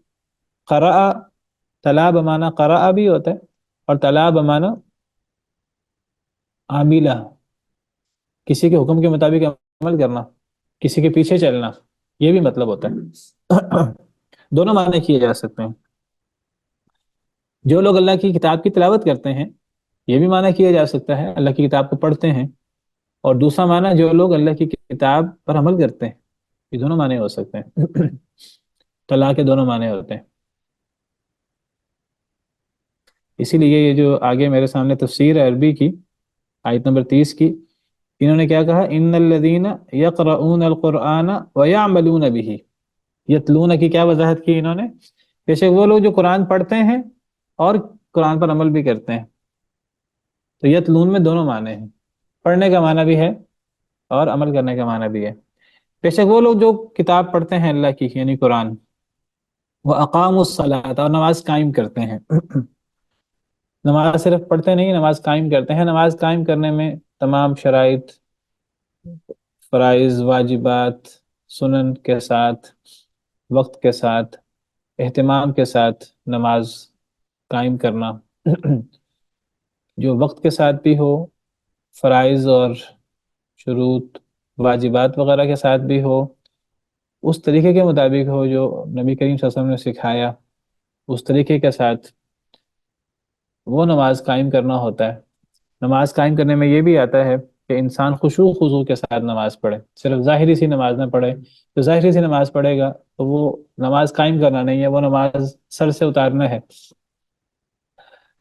قرأ، تلا بمانا قرأ بھی ہوتا ہے، اور تلا بمانا عاملہ، کسی کے حکم کے مطابق عمل کرنا، کسی کے پیچھے چلنا، یہ بھی مطلب ہوتا ہے۔ دونوں معنی کیے جا سکتے ہیں۔ جو لوگ اللہ کی کتاب کی تلاوت کرتے ہیں، یہ بھی معنی کیا جا سکتا ہے اللہ کی کتاب کو پڑھتے ہیں، اور دوسرا معنی جو لوگ اللہ کی کتاب پر عمل کرتے ہیں، یہ دونوں معنی ہو سکتے ہیں۔ طلاق کے دونوں معنی ہوتے ہیں۔ اسی لیے یہ جو آگے میرے سامنے تفسیر ہے عربی کی، آیت نمبر 30 کی، انہوں نے کیا کہا؟ ان الذین یقرؤون القرآن ویعملون بہ، یتلون کی کیا وضاحت کی انہوں نے؟ بے شک وہ لوگ جو قرآن پڑھتے ہیں اور قرآن پر عمل بھی کرتے ہیں۔ تو یتلون میں دونوں معنی ہیں، پڑھنے کا معنی بھی ہے اور عمل کرنے کا معنی بھی ہے۔ بے شک وہ لوگ جو کتاب پڑھتے ہیں اللہ کی، یعنی قرآن، وَأَقَامُوا الصَّلَاةَ، اور نماز قائم کرتے ہیں. نماز صرف پڑھتے نہیں، نماز قائم کرتے ہیں. نماز قائم کرنے میں تمام شرائط، فرائض، واجبات، سنن کے ساتھ، وقت کے ساتھ، اہتمام کے ساتھ نماز قائم کرنا جو وقت کے ساتھ بھی ہو، فرائض اور شروط، واجبات وغیرہ کے ساتھ بھی ہو، اس طریقے کے مطابق ہو جو نبی کریم صلی اللہ علیہ وسلم نے سکھایا، اس طریقے کے ساتھ وہ نماز قائم کرنا ہوتا ہے. نماز قائم کرنے میں یہ بھی آتا ہے کہ انسان خشوع خضوع کے ساتھ نماز پڑھے. صرف ظاہری سی نماز نہ پڑھے. جو ظاہری سی نماز پڑھے گا تو وہ نماز قائم کرنا نہیں ہے، وہ نماز سر سے اتارنا ہے.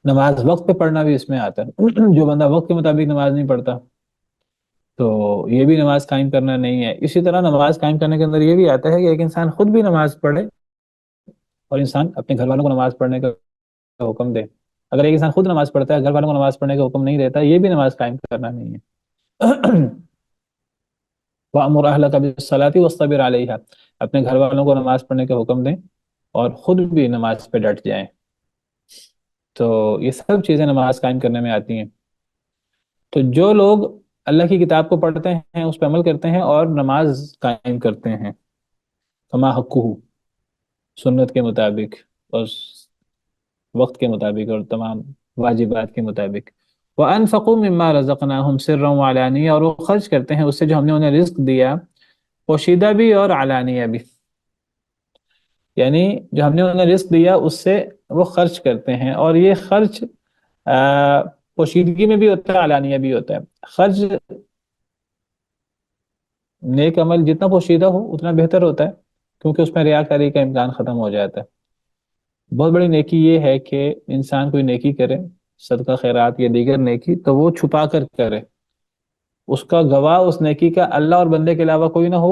نماز وقت پہ پڑھنا بھی اس میں آتا ہے. جو بندہ وقت کے مطابق نماز نہیں پڑھتا تو یہ بھی نماز قائم کرنا نہیں ہے. اسی طرح نماز قائم کرنے کے اندر یہ بھی آتا ہے کہ ایک انسان خود بھی نماز پڑھے اور انسان اپنے گھر والوں کو نماز پڑھنے کا حکم دے. اگر ایک انسان خود نماز پڑھتا ہے، گھر والوں کو نماز پڑھنے کا حکم نہیں دیتا، یہ بھی نماز قائم کرنا نہیں ہے. وَأْمُرْ أَهْلَكَ بِالصَّلَاةِ وَاصْطَبِرْ عَلَيْهَا، اپنے گھر والوں کو نماز پڑھنے کا حکم دیں اور خود بھی نماز پہ ڈٹ جائیں. تو یہ سب چیزیں نماز قائم کرنے میں آتی ہیں. تو جو لوگ اللہ کی کتاب کو پڑھتے ہیں، اس پہ عمل کرتے ہیں اور نماز قائم کرتے ہیں فما حقہ، سنت کے مطابق اور وقت کے مطابق اور تمام واجبات کے مطابق. وَأَنفَقُوا مِمَّا رَزَقْنَاهُمْ سِرًّا وَعَلَانِيَّةً، اور وہ خرچ کرتے ہیں اس سے جو ہم نے انہیں رزق دیا، پوشیدہ بھی اور علانیہ بھی. یعنی جو ہم نے انہیں رزق دیا اس سے وہ خرچ کرتے ہیں، اور یہ خرچ پوشیدگی میں بھی ہوتا ہے، علانیہ بھی ہوتا ہے. خرچ نیک عمل جتنا پوشیدہ ہو اتنا بہتر ہوتا ہے، کیونکہ اس میں ریاکاری کا امکان ختم ہو جاتا ہے. بہت بڑی نیکی یہ ہے کہ انسان کوئی نیکی کرے، صدقہ خیرات یا دیگر نیکی، تو وہ چھپا کر کرے، اس کا گواہ اس نیکی کا اللہ اور بندے کے علاوہ کوئی نہ ہو.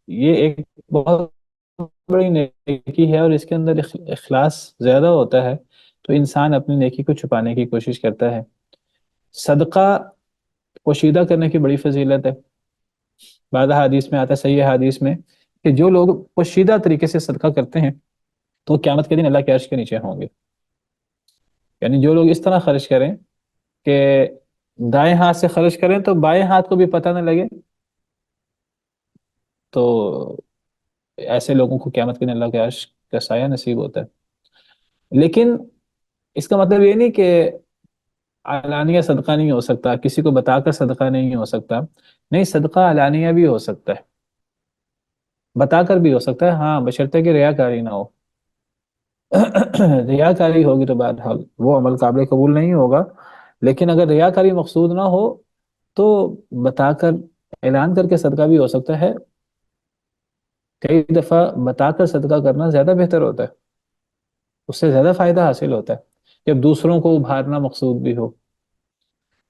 یہ ایک بہت بڑی نیکی ہے اور اس کے اندر اخلاص زیادہ ہوتا ہے، تو انسان اپنی نیکی کو چھپانے کی کوشش کرتا ہے. صدقہ پوشیدہ کرنے کی بڑی فضیلت ہے. بعض حدیث میں آتا ہے، صحیح حدیث میں، کہ جو لوگ پوشیدہ طریقے سے صدقہ کرتے ہیں تو قیامت کے دن اللہ کے عرش کے نیچے ہوں گے. یعنی جو لوگ اس طرح خرچ کریں کہ دائیں ہاتھ سے خرچ کریں تو بائیں ہاتھ کو بھی پتہ نہ لگے، تو ایسے لوگوں کو قیامت کے دن اللہ کے عرش کا سایہ نصیب ہوتا ہے. لیکن اس کا مطلب یہ نہیں کہ علانیہ صدقہ نہیں ہو سکتا، کسی کو بتا کر صدقہ نہیں ہو سکتا. نہیں، صدقہ علانیہ بھی ہو سکتا ہے، بتا کر بھی ہو سکتا ہے، ہاں بشرطے کہ ریاکاری نہ ہو. ریاکاری ہوگی تو بہرحال وہ عمل قابل قبول نہیں ہوگا. لیکن اگر ریاکاری مقصود نہ ہو تو بتا کر، اعلان کر کے صدقہ بھی ہو سکتا ہے. کئی دفعہ بتا کر صدقہ کرنا زیادہ بہتر ہوتا ہے، اس سے زیادہ فائدہ حاصل ہوتا ہے جب دوسروں کو ابھارنا مقصود بھی ہو.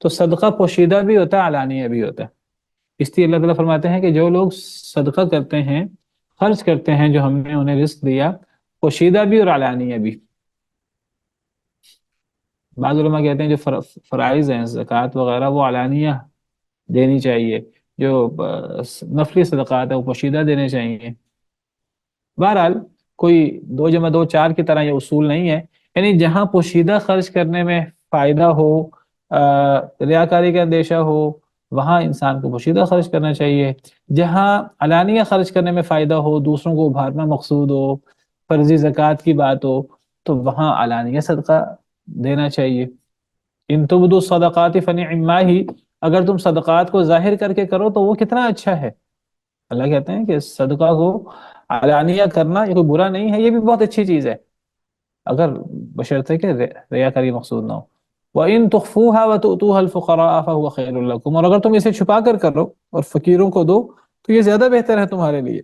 تو صدقہ پوشیدہ بھی ہوتا ہے، علانیہ بھی ہوتا ہے. اس لیے اللہ تعالیٰ فرماتے ہیں کہ جو لوگ صدقہ کرتے ہیں، خرچ کرتے ہیں جو ہم نے انہیں رزق دیا، پوشیدہ بھی اور علانیہ بھی. بعض علماء کہتے ہیں جو فرائض ہیں، زکوٰۃ وغیرہ، وہ علانیہ دینی چاہیے. جو نفلی صدقات ہیں وہ پوشیدہ دینے چاہیے. بہرحال کوئی 2 × 2 = 4 کی طرح یہ اصول نہیں ہے. یعنی جہاں پوشیدہ خرچ کرنے میں فائدہ ہو، ریاکاری کا اندیشہ ہو، وہاں انسان کو پوشیدہ خرچ کرنا چاہیے. جہاں علانیہ خرچ کرنے میں فائدہ ہو، دوسروں کو ابھارنا مقصود ہو، فرضی زکوٰۃ کی بات ہو، تو وہاں علانیہ صدقہ دینا چاہیے. ان تبدوا الصدقات فنعما ہی، اگر تم صدقات کو ظاہر کر کے کرو تو وہ کتنا اچھا ہے. اللہ کہتے ہیں کہ صدقہ کو علانیہ کرنا یہ کوئی برا نہیں ہے، یہ بھی بہت اچھی چیز ہے، اگر بشرطے کہ ریاکاری مقصود نہ ہو. وَإِن تُخْفُوهَا وَتُؤْتُوهَا الْفُقَرَاءَ فَهُوَ خَيْرٌ لَكُمْ، اور اگر تم اسے چھپا کر کرو اور فقیروں کو دو تو یہ زیادہ بہتر ہے تمہارے لیے.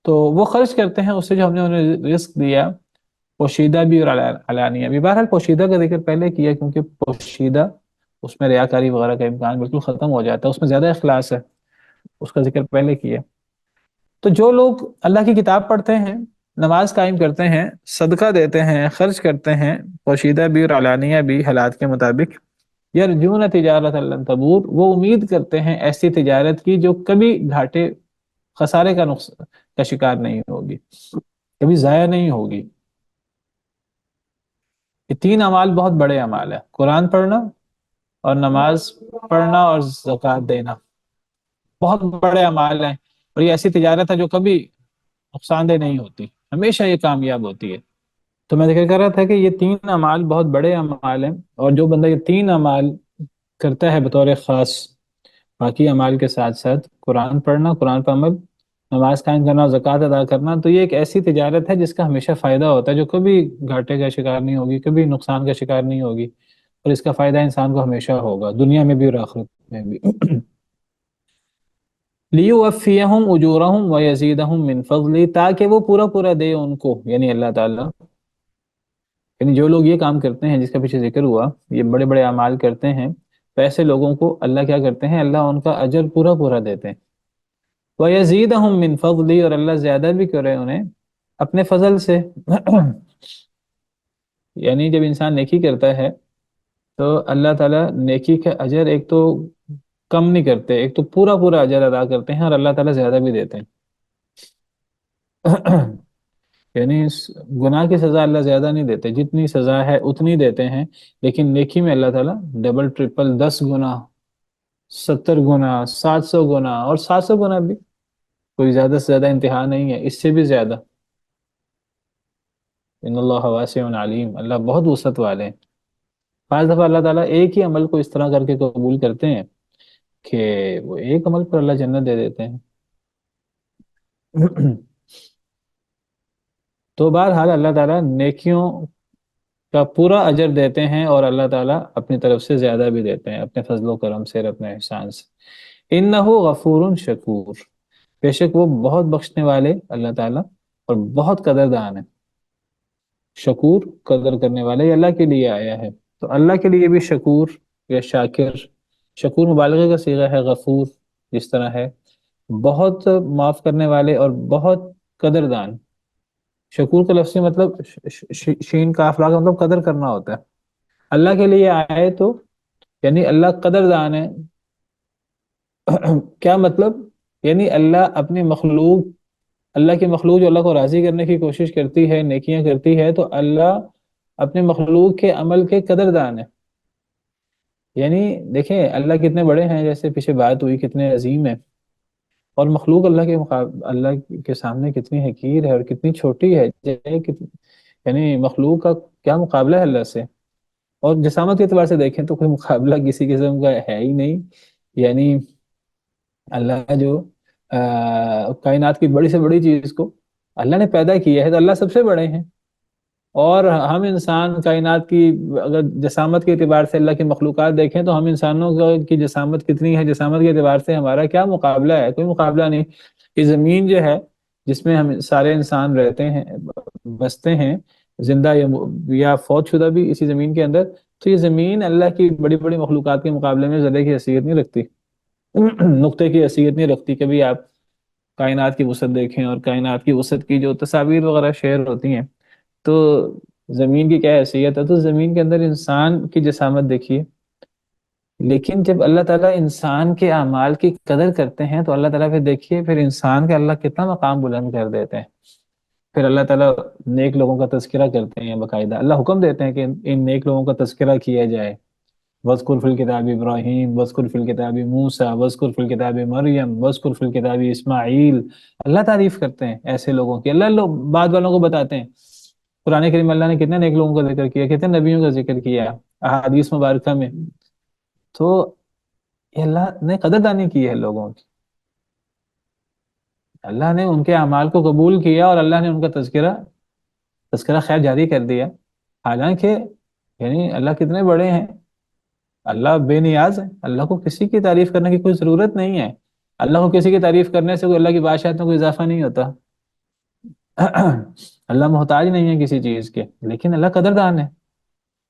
تو وہ خرچ کرتے ہیں اس سے جو ہم نے انہیں رزق دیا، پوشیدہ بھی اور علانیہ بھی. بہرحال پوشیدہ کا ذکر پہلے کیا کیونکہ پوشیدہ اس میں ریاکاری وغیرہ کا امکان بالکل ختم ہو جاتا ہے، اس میں زیادہ اخلاص ہے، اس کا ذکر پہلے کیا. تو جو لوگ اللہ کی کتاب پڑھتے ہیں، نماز قائم کرتے ہیں، صدقہ دیتے ہیں، خرچ کرتے ہیں، پوشیدہ بھی اور علانیہ بھی حالات کے مطابق، یرجون تجارت لن تبور، وہ امید کرتے ہیں ایسی تجارت کی جو کبھی گھاٹے خسارے کا شکار نہیں ہوگی، کبھی ضائع نہیں ہوگی۔ یہ تین اعمال بہت بڑے اعمال ہیں، قرآن پڑھنا اور نماز پڑھنا اور زکوٰۃ دینا، بہت بڑے اعمال ہیں، اور یہ ایسی تجارت ہے جو کبھی نقصان دہ نہیں ہوتی، ہمیشہ یہ کامیاب ہوتی ہے۔ تو میں ذکر کر رہا تھا کہ یہ تین اعمال بہت بڑے اعمال ہیں، اور جو بندہ یہ تین اعمال کرتا ہے بطور خاص، باقی اعمال کے ساتھ ساتھ قرآن پڑھنا، قرآن پر عمل، نماز قائم کرنا اور زکوٰۃ ادا کرنا، تو یہ ایک ایسی تجارت ہے جس کا ہمیشہ فائدہ ہوتا ہے، جو کبھی گھاٹے کا شکار نہیں ہوگی، کبھی نقصان کا شکار نہیں ہوگی، اور اس کا فائدہ انسان کو ہمیشہ ہوگا، دنیا میں بھی اور آخرت میں بھی۔ لیوفیہم اجورہم ویزیدہم من فضلی، تاکہ وہ پورا پورا دے ان کو، یعنی اللہ تعالیٰ، یعنی جو لوگ یہ کام کرتے ہیں جس کا پیچھے ذکر ہوا، یہ بڑے بڑے اعمال کرتے ہیں، تو ایسے لوگوں کو اللہ کیا کرتے ہیں، اللہ ان کا اجر پورا پورا دیتے ہیں۔ وَيَزِيدَهُم مِّن فَضْلِهِ، اور اللہ زیادہ بھی کرے انہیں اپنے فضل سے۔ یعنی جب انسان نیکی کرتا ہے تو اللہ تعالیٰ نیکی کا اجر ایک تو کم نہیں کرتے، ایک تو پورا پورا اجر ادا کرتے ہیں، اور اللہ تعالیٰ زیادہ بھی دیتے ہیں۔ یعنی اس گناہ کی سزا اللہ زیادہ نہیں دیتے، جتنی سزا ہے اتنی دیتے ہیں، لیکن نیکی میں اللہ تعالیٰ ڈبل ٹرپل، 10 گنا، 70 گنا، 700 گنا، اور 700 گنا بھی کوئی زیادہ سے زیادہ انتہا نہیں ہے، اس سے بھی زیادہ۔ ان اللہ واسع علیم، اللہ بہت وسعت والے ہیں۔ بعض دفعہ اللہ تعالیٰ ایک ہی عمل کو اس طرح کر کے قبول کرتے ہیں کہ وہ ایک عمل پر اللہ جنت دے دیتے ہیں۔ تو بہرحال اللہ تعالیٰ نیکیوں کا پورا اجر دیتے ہیں، اور اللہ تعالیٰ اپنی طرف سے زیادہ بھی دیتے ہیں، اپنے فضل و کرم سے اور اپنے احسان سے۔ انہ غفور شکور، بے شک وہ بہت بخشنے والے اللہ تعالیٰ اور بہت قدردان ہے۔ شکور قدر کرنے والے، یہ اللہ کے لیے آیا ہے، تو اللہ کے لیے بھی شکور یا شاکر، شکور مبالغے کا صیغہ ہے، غفور جس طرح ہے، بہت معاف کرنے والے اور بہت قدردان۔ شکور کا لفظی مطلب شین کاف لا کا مطلب قدر کرنا ہوتا ہے۔ اللہ کے لیے آئے تو یعنی اللہ قدردان ہے۔ کیا مطلب؟ یعنی اللہ اپنی مخلوق، اللہ کی مخلوق جو اللہ کو راضی کرنے کی کوشش کرتی ہے، نیکیاں کرتی ہے، تو اللہ اپنے مخلوق کے عمل کے قدردان ہے۔ یعنی دیکھیں اللہ کتنے بڑے ہیں، جیسے پیچھے بات ہوئی، کتنے عظیم ہیں، اور مخلوق اللہ کے سامنے کتنی حقیر ہے اور کتنی چھوٹی ہے، یعنی مخلوق کا کیا مقابلہ ہے اللہ سے۔ اور جسامت کے اعتبار سے دیکھیں تو کوئی مقابلہ کسی قسم کا ہے ہی نہیں۔ یعنی اللہ جو کائنات کی بڑی سے بڑی چیز کو اللہ نے پیدا کیا ہے، تو اللہ سب سے بڑے ہیں، اور ہم انسان کائنات کی اگر جسامت کے اعتبار سے اللہ کی مخلوقات دیکھیں تو ہم انسانوں کی جسامت کتنی ہے، جسامت کے اعتبار سے ہمارا کیا مقابلہ ہے؟ کوئی مقابلہ نہیں۔ یہ زمین جو ہے جس میں ہم سارے انسان رہتے ہیں، بستے ہیں، زندہ یا فوت شدہ بھی اسی زمین کے اندر، تو یہ زمین اللہ کی بڑی بڑی مخلوقات کے مقابلے میں ذرے کی حیثیت نہیں رکھتی، نقطے کی حیثیت نہیں رکھتی۔ کبھی آپ کائنات کی وسعت دیکھیں، اور کائنات کی وسعت کی جو تصاویر وغیرہ شیئر ہوتی ہیں، تو زمین کی کیا حیثیت ہے، تو زمین کے اندر انسان کی جسامت دیکھیے۔ لیکن جب اللہ تعالیٰ انسان کے اعمال کی قدر کرتے ہیں تو اللہ تعالیٰ پھر دیکھیے، پھر انسان کا اللہ کتنا مقام بلند کر دیتے ہیں۔ پھر اللہ تعالیٰ نیک لوگوں کا تذکرہ کرتے ہیں، باقاعدہ اللہ حکم دیتے ہیں کہ ان نیک لوگوں کا تذکرہ کیا جائے۔ وَاذْكُرْ فِي الْكِتَابِ إِبْرَاهِيمَ وَاذْكُرْ فِي الْكِتَابِ مُوسَىٰ وَاذْكُرْ فِي الْكِتَابِ مَرْيَمَ وَاذْكُرْ فِي الْكِتَابِ اسماعیل۔ اللہ تعریف کرتے ہیں ایسے لوگوں کی، اللہ بعد والوں کو بتاتے ہیں۔ قرآن کریم اللہ نے کتنے نیک لوگوں کا ذکر کیا، کتنے نبیوں کا ذکر کیا احادیث مبارکہ میں۔ تو یہ اللہ نے قدردانی کی ہے لوگوں کی، اللہ نے ان کے اعمال کو قبول کیا، اور اللہ نے ان کا تذکرہ خیر جاری کر دیا۔ حالانکہ یعنی اللہ کتنے بڑے ہیں، اللہ بے نیاز ہے، اللہ کو کسی کی تعریف کرنے کی کوئی ضرورت نہیں ہے۔ اللہ کو کسی کی تعریف کرنے سے کوئی اللہ کی بادشاہت میں کوئی اضافہ نہیں ہوتا۔ اللہ محتاج نہیں ہے کسی چیز کے، لیکن اللہ قدردان ہے۔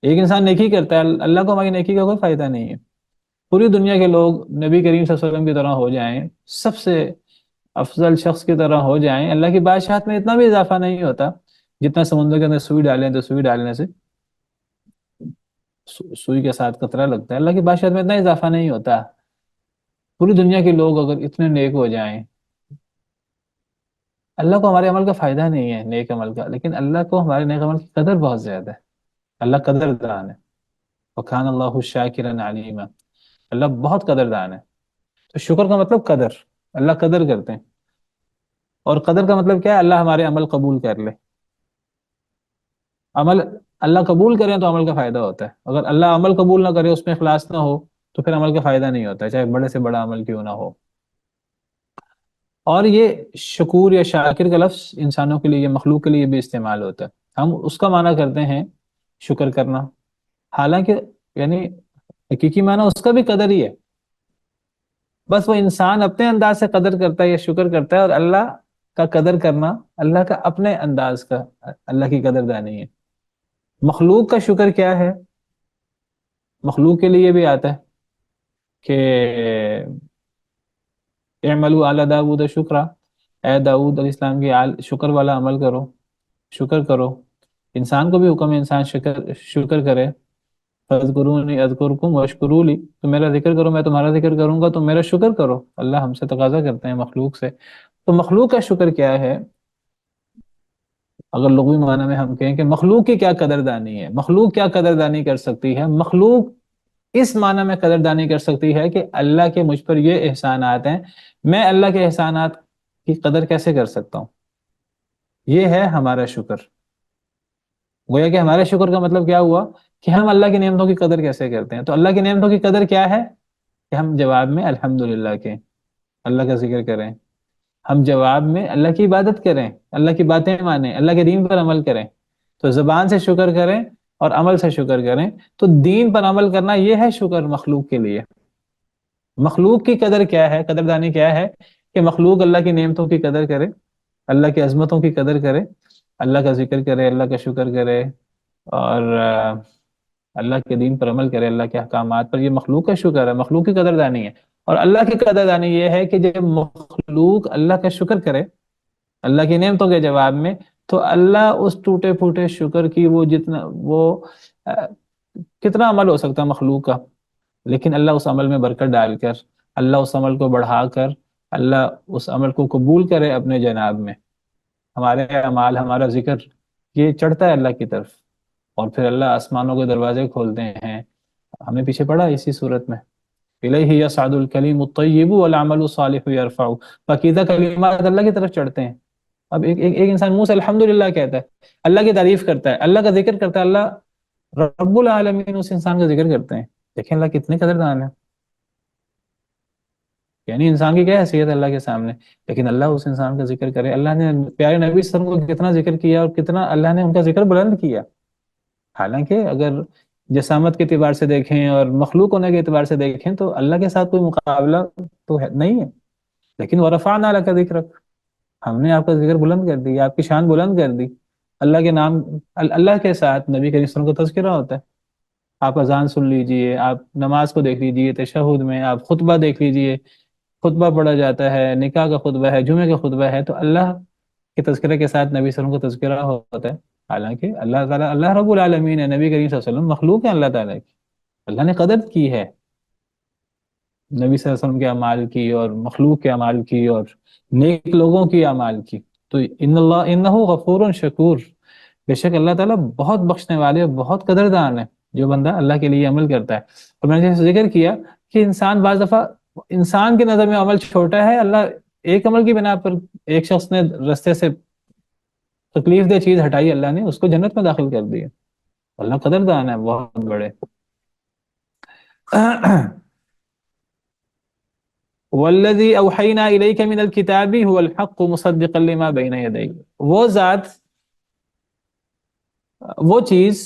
ایک انسان نیکی کرتا ہے، اللہ کو ہماری نیکی کا کوئی فائدہ نہیں ہے۔ پوری دنیا کے لوگ نبی کریم صلی اللہ علیہ وسلم کی طرح ہو جائیں، سب سے افضل شخص کی طرح ہو جائیں، اللہ کی بادشاہت میں اتنا بھی اضافہ نہیں ہوتا، جتنا سمندر کے اندر سوئی ڈالیں تو سوئی ڈالنے سے سوئی کے ساتھ قطرہ لگتا ہے، اللہ کی بادشاہت میں اتنا اضافہ نہیں ہوتا۔ پوری دنیا کے لوگ اگر اتنے نیک ہو جائیں، اللہ کو ہمارے عمل کا فائدہ نہیں ہے نیک عمل کا، لیکن اللہ کو ہمارے نیک عمل کی قدر بہت زیادہ ہے۔ اللہ قدر دان ہے، وَكَانَ اللَّهُ شَاكِرًا عَلِيمًا، اللہ بہت قدر دان ہے۔ تو شکر کا مطلب قدر، اللہ قدر کرتے ہیں۔ اور قدر کا مطلب کیا ہے؟ اللہ ہمارے عمل قبول کر لے۔ عمل اللہ قبول کریں تو عمل کا فائدہ ہوتا ہے، اگر اللہ عمل قبول نہ کرے، اس میں اخلاص نہ ہو، تو پھر عمل کا فائدہ نہیں ہوتا ہے، چاہے بڑے سے بڑا عمل کیوں نہ ہو۔ اور یہ شکور یا شاکر کا لفظ انسانوں کے لیے یا مخلوق کے لیے بھی استعمال ہوتا ہے، ہم اس کا معنی کرتے ہیں شکر کرنا، حالانکہ یعنی حقیقی معنی اس کا بھی قدر ہی ہے، بس وہ انسان اپنے انداز سے قدر کرتا ہے یا شکر کرتا ہے، اور اللہ کا قدر کرنا اللہ کا اپنے انداز کا، اللہ کی قدر دانی ہے۔ مخلوق کا شکر کیا ہے؟ مخلوق کے لیے بھی آتا ہے کہ اعملوا آل داود شکرا، اے داود علیہ السلام کی شکر والا عمل کرو، شکر کرو۔ انسان کو بھی حکم ہے انسان شکر کرے، فاذکرونی اذکرکم واشکروا لی، تو میرا ذکر کرو میں تمہارا ذکر کروں گا، تم میرا شکر کرو۔ اللہ ہم سے تقاضا کرتے ہیں مخلوق سے۔ تو مخلوق کا شکر کیا ہے؟ اگر لغوی معنی میں ہم کہیں کہ مخلوق کی کیا قدردانی ہے، مخلوق کیا قدردانی کر سکتی ہے؟ مخلوق اس معنی میں قدردانی کر سکتی ہے کہ اللہ کے مجھ پر یہ احسانات ہیں، میں اللہ کے احسانات کی قدر کیسے کر سکتا ہوں؟ یہ ہے ہمارا شکر۔ گویا کہ ہمارے شکر کا مطلب کیا ہوا کہ ہم اللہ کی نعمتوں کی قدر کیسے کرتے ہیں۔ تو اللہ کی نعمتوں کی قدر کیا ہے؟ کہ ہم جواب میں الحمدللہ کہیں، اللہ کا ذکر کریں، ہم جواب میں اللہ کی عبادت کریں، اللہ کی باتیں مانیں، اللہ کے دین پر عمل کریں۔ تو زبان سے شکر کریں اور عمل سے شکر کریں، تو دین پر عمل کرنا یہ ہے شکر مخلوق کے لیے۔ مخلوق کی قدر کیا ہے؟ قدردانی کیا ہے؟ کہ مخلوق اللہ کی نعمتوں کی قدر کرے، اللہ کی عظمتوں کی قدر کرے، اللہ کا ذکر کرے، اللہ کا شکر کرے، اور اللہ کے دین پر عمل کرے، اللہ کے احکامات پر۔ یہ مخلوق کا شکر ہے، مخلوق کی قدردانی ہے۔ اور اللہ کی قدردانی یہ ہے کہ جب مخلوق اللہ کا شکر کرے اللہ کی نعمتوں کے جواب میں، تو اللہ اس ٹوٹے پھوٹے شکر کی وہ کتنا عمل ہو سکتا ہے مخلوق کا، لیکن اللہ اس عمل میں برکت ڈال کر، اللہ اس عمل کو بڑھا کر، اللہ اس عمل کو قبول کرے اپنے جناب میں۔ ہمارے اعمال، ہمارا ذکر، یہ چڑھتا ہے اللہ کی طرف، اور پھر اللہ آسمانوں کے دروازے کھولتے ہیں۔ ہم نے پیچھے پڑھا اسی صورت میں، الیہ یصعد الکلیم الطیب والعمل الصالح یرفع، پاکیزہ کلمات اللہ کی طرف چڑھتے ہیں۔ اب ایک انسان منہ سے الحمدللہ کہتا ہے، اللہ کی تعریف کرتا ہے، اللہ کا ذکر کرتا ہے، اللہ رب العالمین اس انسان کا ذکر کرتے ہیں۔ دیکھیں اللہ کتنے قدردان ہے، یعنی انسان کی کیا حیثیت ہے اللہ کے سامنے، لیکن اللہ اس انسان کا ذکر کرے۔ اللہ نے پیارے نبی صلی اللہ علیہ وسلم کو کتنا ذکر کیا، اور کتنا اللہ نے ان کا ذکر بلند کیا۔ حالانکہ اگر جسامت کے اعتبار سے دیکھیں اور مخلوق ہونے کے اعتبار سے دیکھیں تو اللہ کے ساتھ کوئی مقابلہ تو نہیں ہے، لیکن وَرَفَعْنَا لَكَ ذِكْرَكَ، ہم نے آپ کا ذکر بلند کر دی، آپ کی شان بلند کر دی۔ اللہ کے نام، اللہ کے ساتھ نبی کریم صلی اللہ علیہ وسلم کا تذکرہ ہوتا ہے۔ آپ اذان سن لیجئے، آپ نماز کو دیکھ لیجئے، تشہد میں آپ خطبہ دیکھ لیجئے، خطبہ پڑھا جاتا ہے، نکاح کا خطبہ ہے، جمعے کا خطبہ ہے، تو اللہ کے تذکرے کے ساتھ نبی صلی اللہ علیہ وسلم کا تذکرہ ہوتا ہے۔ حالانکہ اللہ تعالیٰ اللہ رب العالمین ہے، نبی کریم صلی اللہ علیہ وسلم مخلوق ہے اللہ تعالیٰ کی، اللہ نے قدر کی ہے نبی صلی اللہ علیہ وسلم کے اعمال کی، اور مخلوق کے اعمال کی، اور نیک لوگوں کی اعمال کی۔ تو انہ غفور شکور، بے شک اللہ تعالیٰ بہت بخشنے والے، بہت قدردان ہے جو بندہ اللہ کے لیے عمل کرتا ہے۔ اور میں نے جیسے ذکر کیا کہ انسان بعض دفعہ، انسان کی نظر میں عمل چھوٹا ہے، اللہ ایک عمل کی بنا پر، ایک شخص نے رستے سے تکلیف دہ چیز ہٹائی، اللہ نے اس کو جنت میں داخل کر دیا۔ اللہ قدردان ہے بہت بڑے۔ والذی اوحینا الیک من الکتاب هو الحق مصدقا لما بین یدیہ، وہ ذات، وہ چیز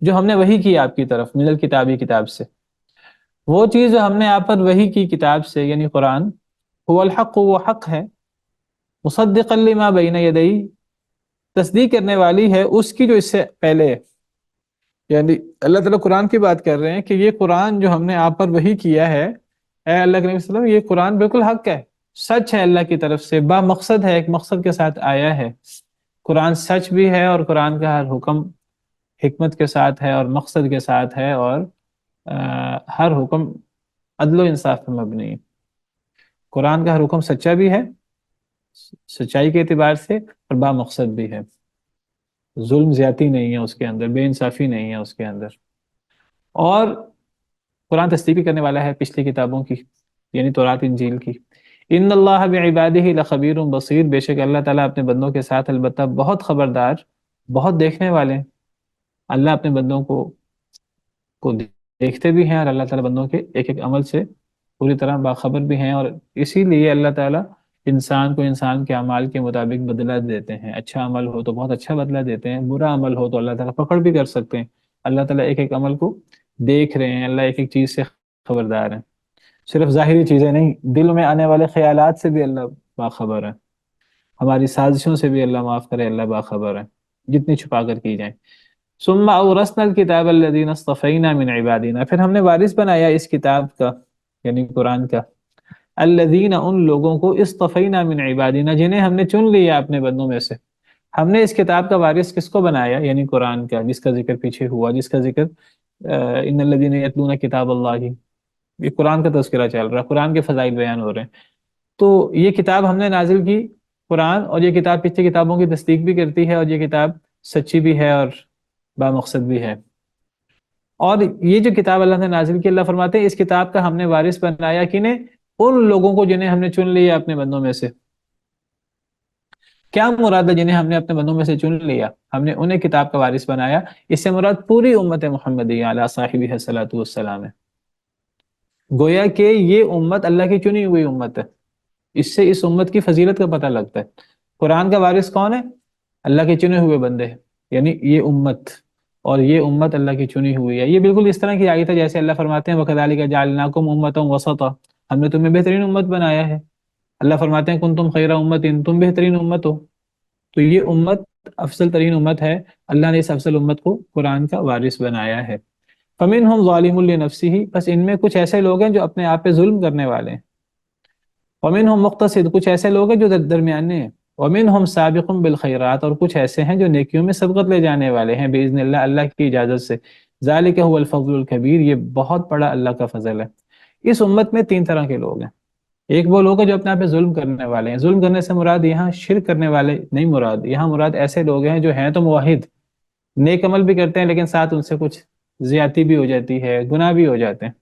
جو ہم نے وحی کی آپ کی طرف، من الکتابی کتاب سے، وہ چیز جو ہم نے آپ پر وحی کی کتاب سے یعنی قرآن، هو الحق، وہ حق ہے، مصدقا لما بین یدیہ، تصدیق کرنے والی ہے اس کی جو اس سے پہلے ہے۔ یعنی اللہ تعالیٰ قرآن کی بات کر رہے ہیں کہ یہ قرآن جو ہم نے آپ پر وحی کیا ہے، اے اللہ کے نبی صلی اللہ علیہ وسلم، یہ قرآن بالکل حق ہے، سچ ہے، اللہ کی طرف سے با مقصد ہے، ایک مقصد کے ساتھ آیا ہے۔ قرآن سچ بھی ہے، اور قرآن کا ہر حکم حکمت کے ساتھ ہے اور مقصد کے ساتھ ہے، اور ہر حکم عدل و انصاف پر مبنی ہے۔ قرآن کا ہر حکم سچا بھی ہے، سچائی کے اعتبار سے اور بامقصد بھی ہے. ظلم زیادتی نہیں ہے اس کے اندر، بے انصافی نہیں ہے اس کے اندر. اور قرآن تصدیق بھی کرنے والا ہے پچھلی کتابوں کی، یعنی تورات انجیل کی. ان اللہ بعبادہ لخبیر بصیر، بے شک اللہ تعالیٰ اپنے بندوں کے ساتھ البتہ بہت خبردار، بہت دیکھنے والے ہیں. اللہ اپنے بندوں کو دیکھتے بھی ہیں، اور اللہ تعالیٰ بندوں کے ایک ایک عمل سے پوری طرح باخبر بھی ہیں. اور اسی لیے اللہ تعالیٰ انسان کو انسان کے اعمال کے مطابق بدلہ دیتے ہیں. اچھا عمل ہو تو بہت اچھا بدلہ دیتے ہیں، برا عمل ہو تو اللہ تعالیٰ پکڑ بھی کر سکتے ہیں. اللہ تعالیٰ ایک ایک عمل کو دیکھ رہے ہیں، اللہ ایک ایک چیز سے خبردار ہیں. صرف ظاہری چیزیں نہیں، دل میں آنے والے خیالات سے بھی اللہ باخبر ہے. ہماری سازشوں سے بھی اللہ معاف کرے، اللہ باخبر ہے، جتنی چھپا کر کی جائیں. ثم اورثنا الکتاب الذین اصطفینا من عبادنا، پھر ہم نے وارث بنایا اس کتاب کا، یعنی قرآن کا، الذین، ان لوگوں کو، اصطفینا من عبادنا، جنہیں ہم نے چن لیا اپنے بندوں میں سے. ہم نے اس کتاب کا وارث کس کو بنایا؟ یعنی قرآن کا، جس کا ذکر پیچھے ہوا، جس کا ذکر ان الذین یتلون کتاب اللہ، یہ قرآن کا تذکرہ چل رہا ہے، قرآن کے فضائل بیان ہو رہے ہیں. تو یہ کتاب ہم نے نازل کی، قرآن، اور یہ کتاب پچھلی کتابوں کی تصدیق بھی کرتی ہے، اور یہ کتاب سچی بھی ہے اور بامقصد بھی ہے. اور یہ جو کتاب اللہ نے نازل کی، اللہ فرماتے ہیں اس کتاب کا ہم نے وارث بنایا کنہیں؟ ان لوگوں کو جنہیں ہم نے چن لیا اپنے بندوں میں سے. کیا مراد ہے جنہیں ہم نے اپنے بندوں میں سے چن لیا؟ ہم نے انہیں کتاب کا وارث بنایا، اس سے مراد پوری امت محمدیہ علیہ صاحبہ الصلاۃ والسلام ہے. گویا کہ یہ امت اللہ کی چنی ہوئی امت ہے. اس سے اس امت کی فضیلت کا پتہ لگتا ہے. قرآن کا وارث کون ہے؟ اللہ کے چنے ہوئے بندے ہیں، یعنی یہ امت. اور یہ امت اللہ کی چنی ہوئی ہے. یہ بالکل اس طرح کی آیت ہے جیسے اللہ فرماتے ہیں وَكَذَلِكَ جَعَلْنَاكُمْ أُمَّةً وَسَطًا، ہم نے تمہیں بہترین امت بنایا ہے. اللہ فرماتے ہیں كُنْتُمْ خَيْرَ أُمَّةٍ، تم بہترین امت ہو. تو یہ امت افضل ترین امت ہے. اللہ نے اس افضل امت کو قرآن کا وارث بنایا ہے. فَمِنْهُمْ ظَالِمٌ لِنَفْسِهِ، بس ان میں کچھ ایسے لوگ ہیں جو اپنے آپ پہ ظلم کرنے والے ہیں. وَمِنْهُمْ مُقْتَصِد، کچھ ایسے لوگ ہیں جو درمیانے ہیں. وَمِنْهُمْ سَابِقٌ بِالْخَيْرَاتِ، اور کچھ ایسے ہیں جو نیکیوں میں سبقت لے جانے والے ہیں بِإِذْنِ اللَّهِ، اللہ کی اجازت سے. ذَلِكَ هُوَ الْفَضْلُ الْكَبِيرُ، یہ بہت بڑا اللہ کا فضل ہے. اس امت میں تین طرح کے لوگ ہیں. ایک وہ لوگ ہیں جو اپنے آپ پہ ظلم کرنے والے ہیں. ظلم کرنے سے مراد یہاں شرک کرنے والے نہیں مراد، یہاں مراد ایسے لوگ ہیں جو ہیں تو موحد، نیک عمل بھی کرتے ہیں، لیکن ساتھ ان سے کچھ زیادتی بھی ہو جاتی ہے، گناہ بھی ہو جاتے ہیں،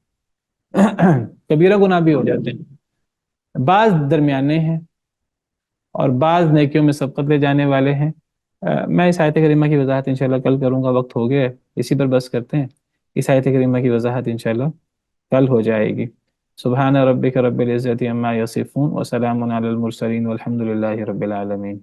کبیرہ گناہ بھی ہو جاتے ہیں. بعض درمیانے ہیں اور بعض نیکیوں میں سبقت لے جانے والے ہیں. میں اس آیت کریمہ کی وضاحت انشاءاللہ کل کروں گا، وقت ہو گیا ہے، اسی پر بس کرتے ہیں. اس آیت کریمہ کی وضاحت انشاءاللہ کل ہو جائے گی. سبحان ربک رب العزت عما یصفون وسلام علی المرسلین والحمد للہ رب العالمین.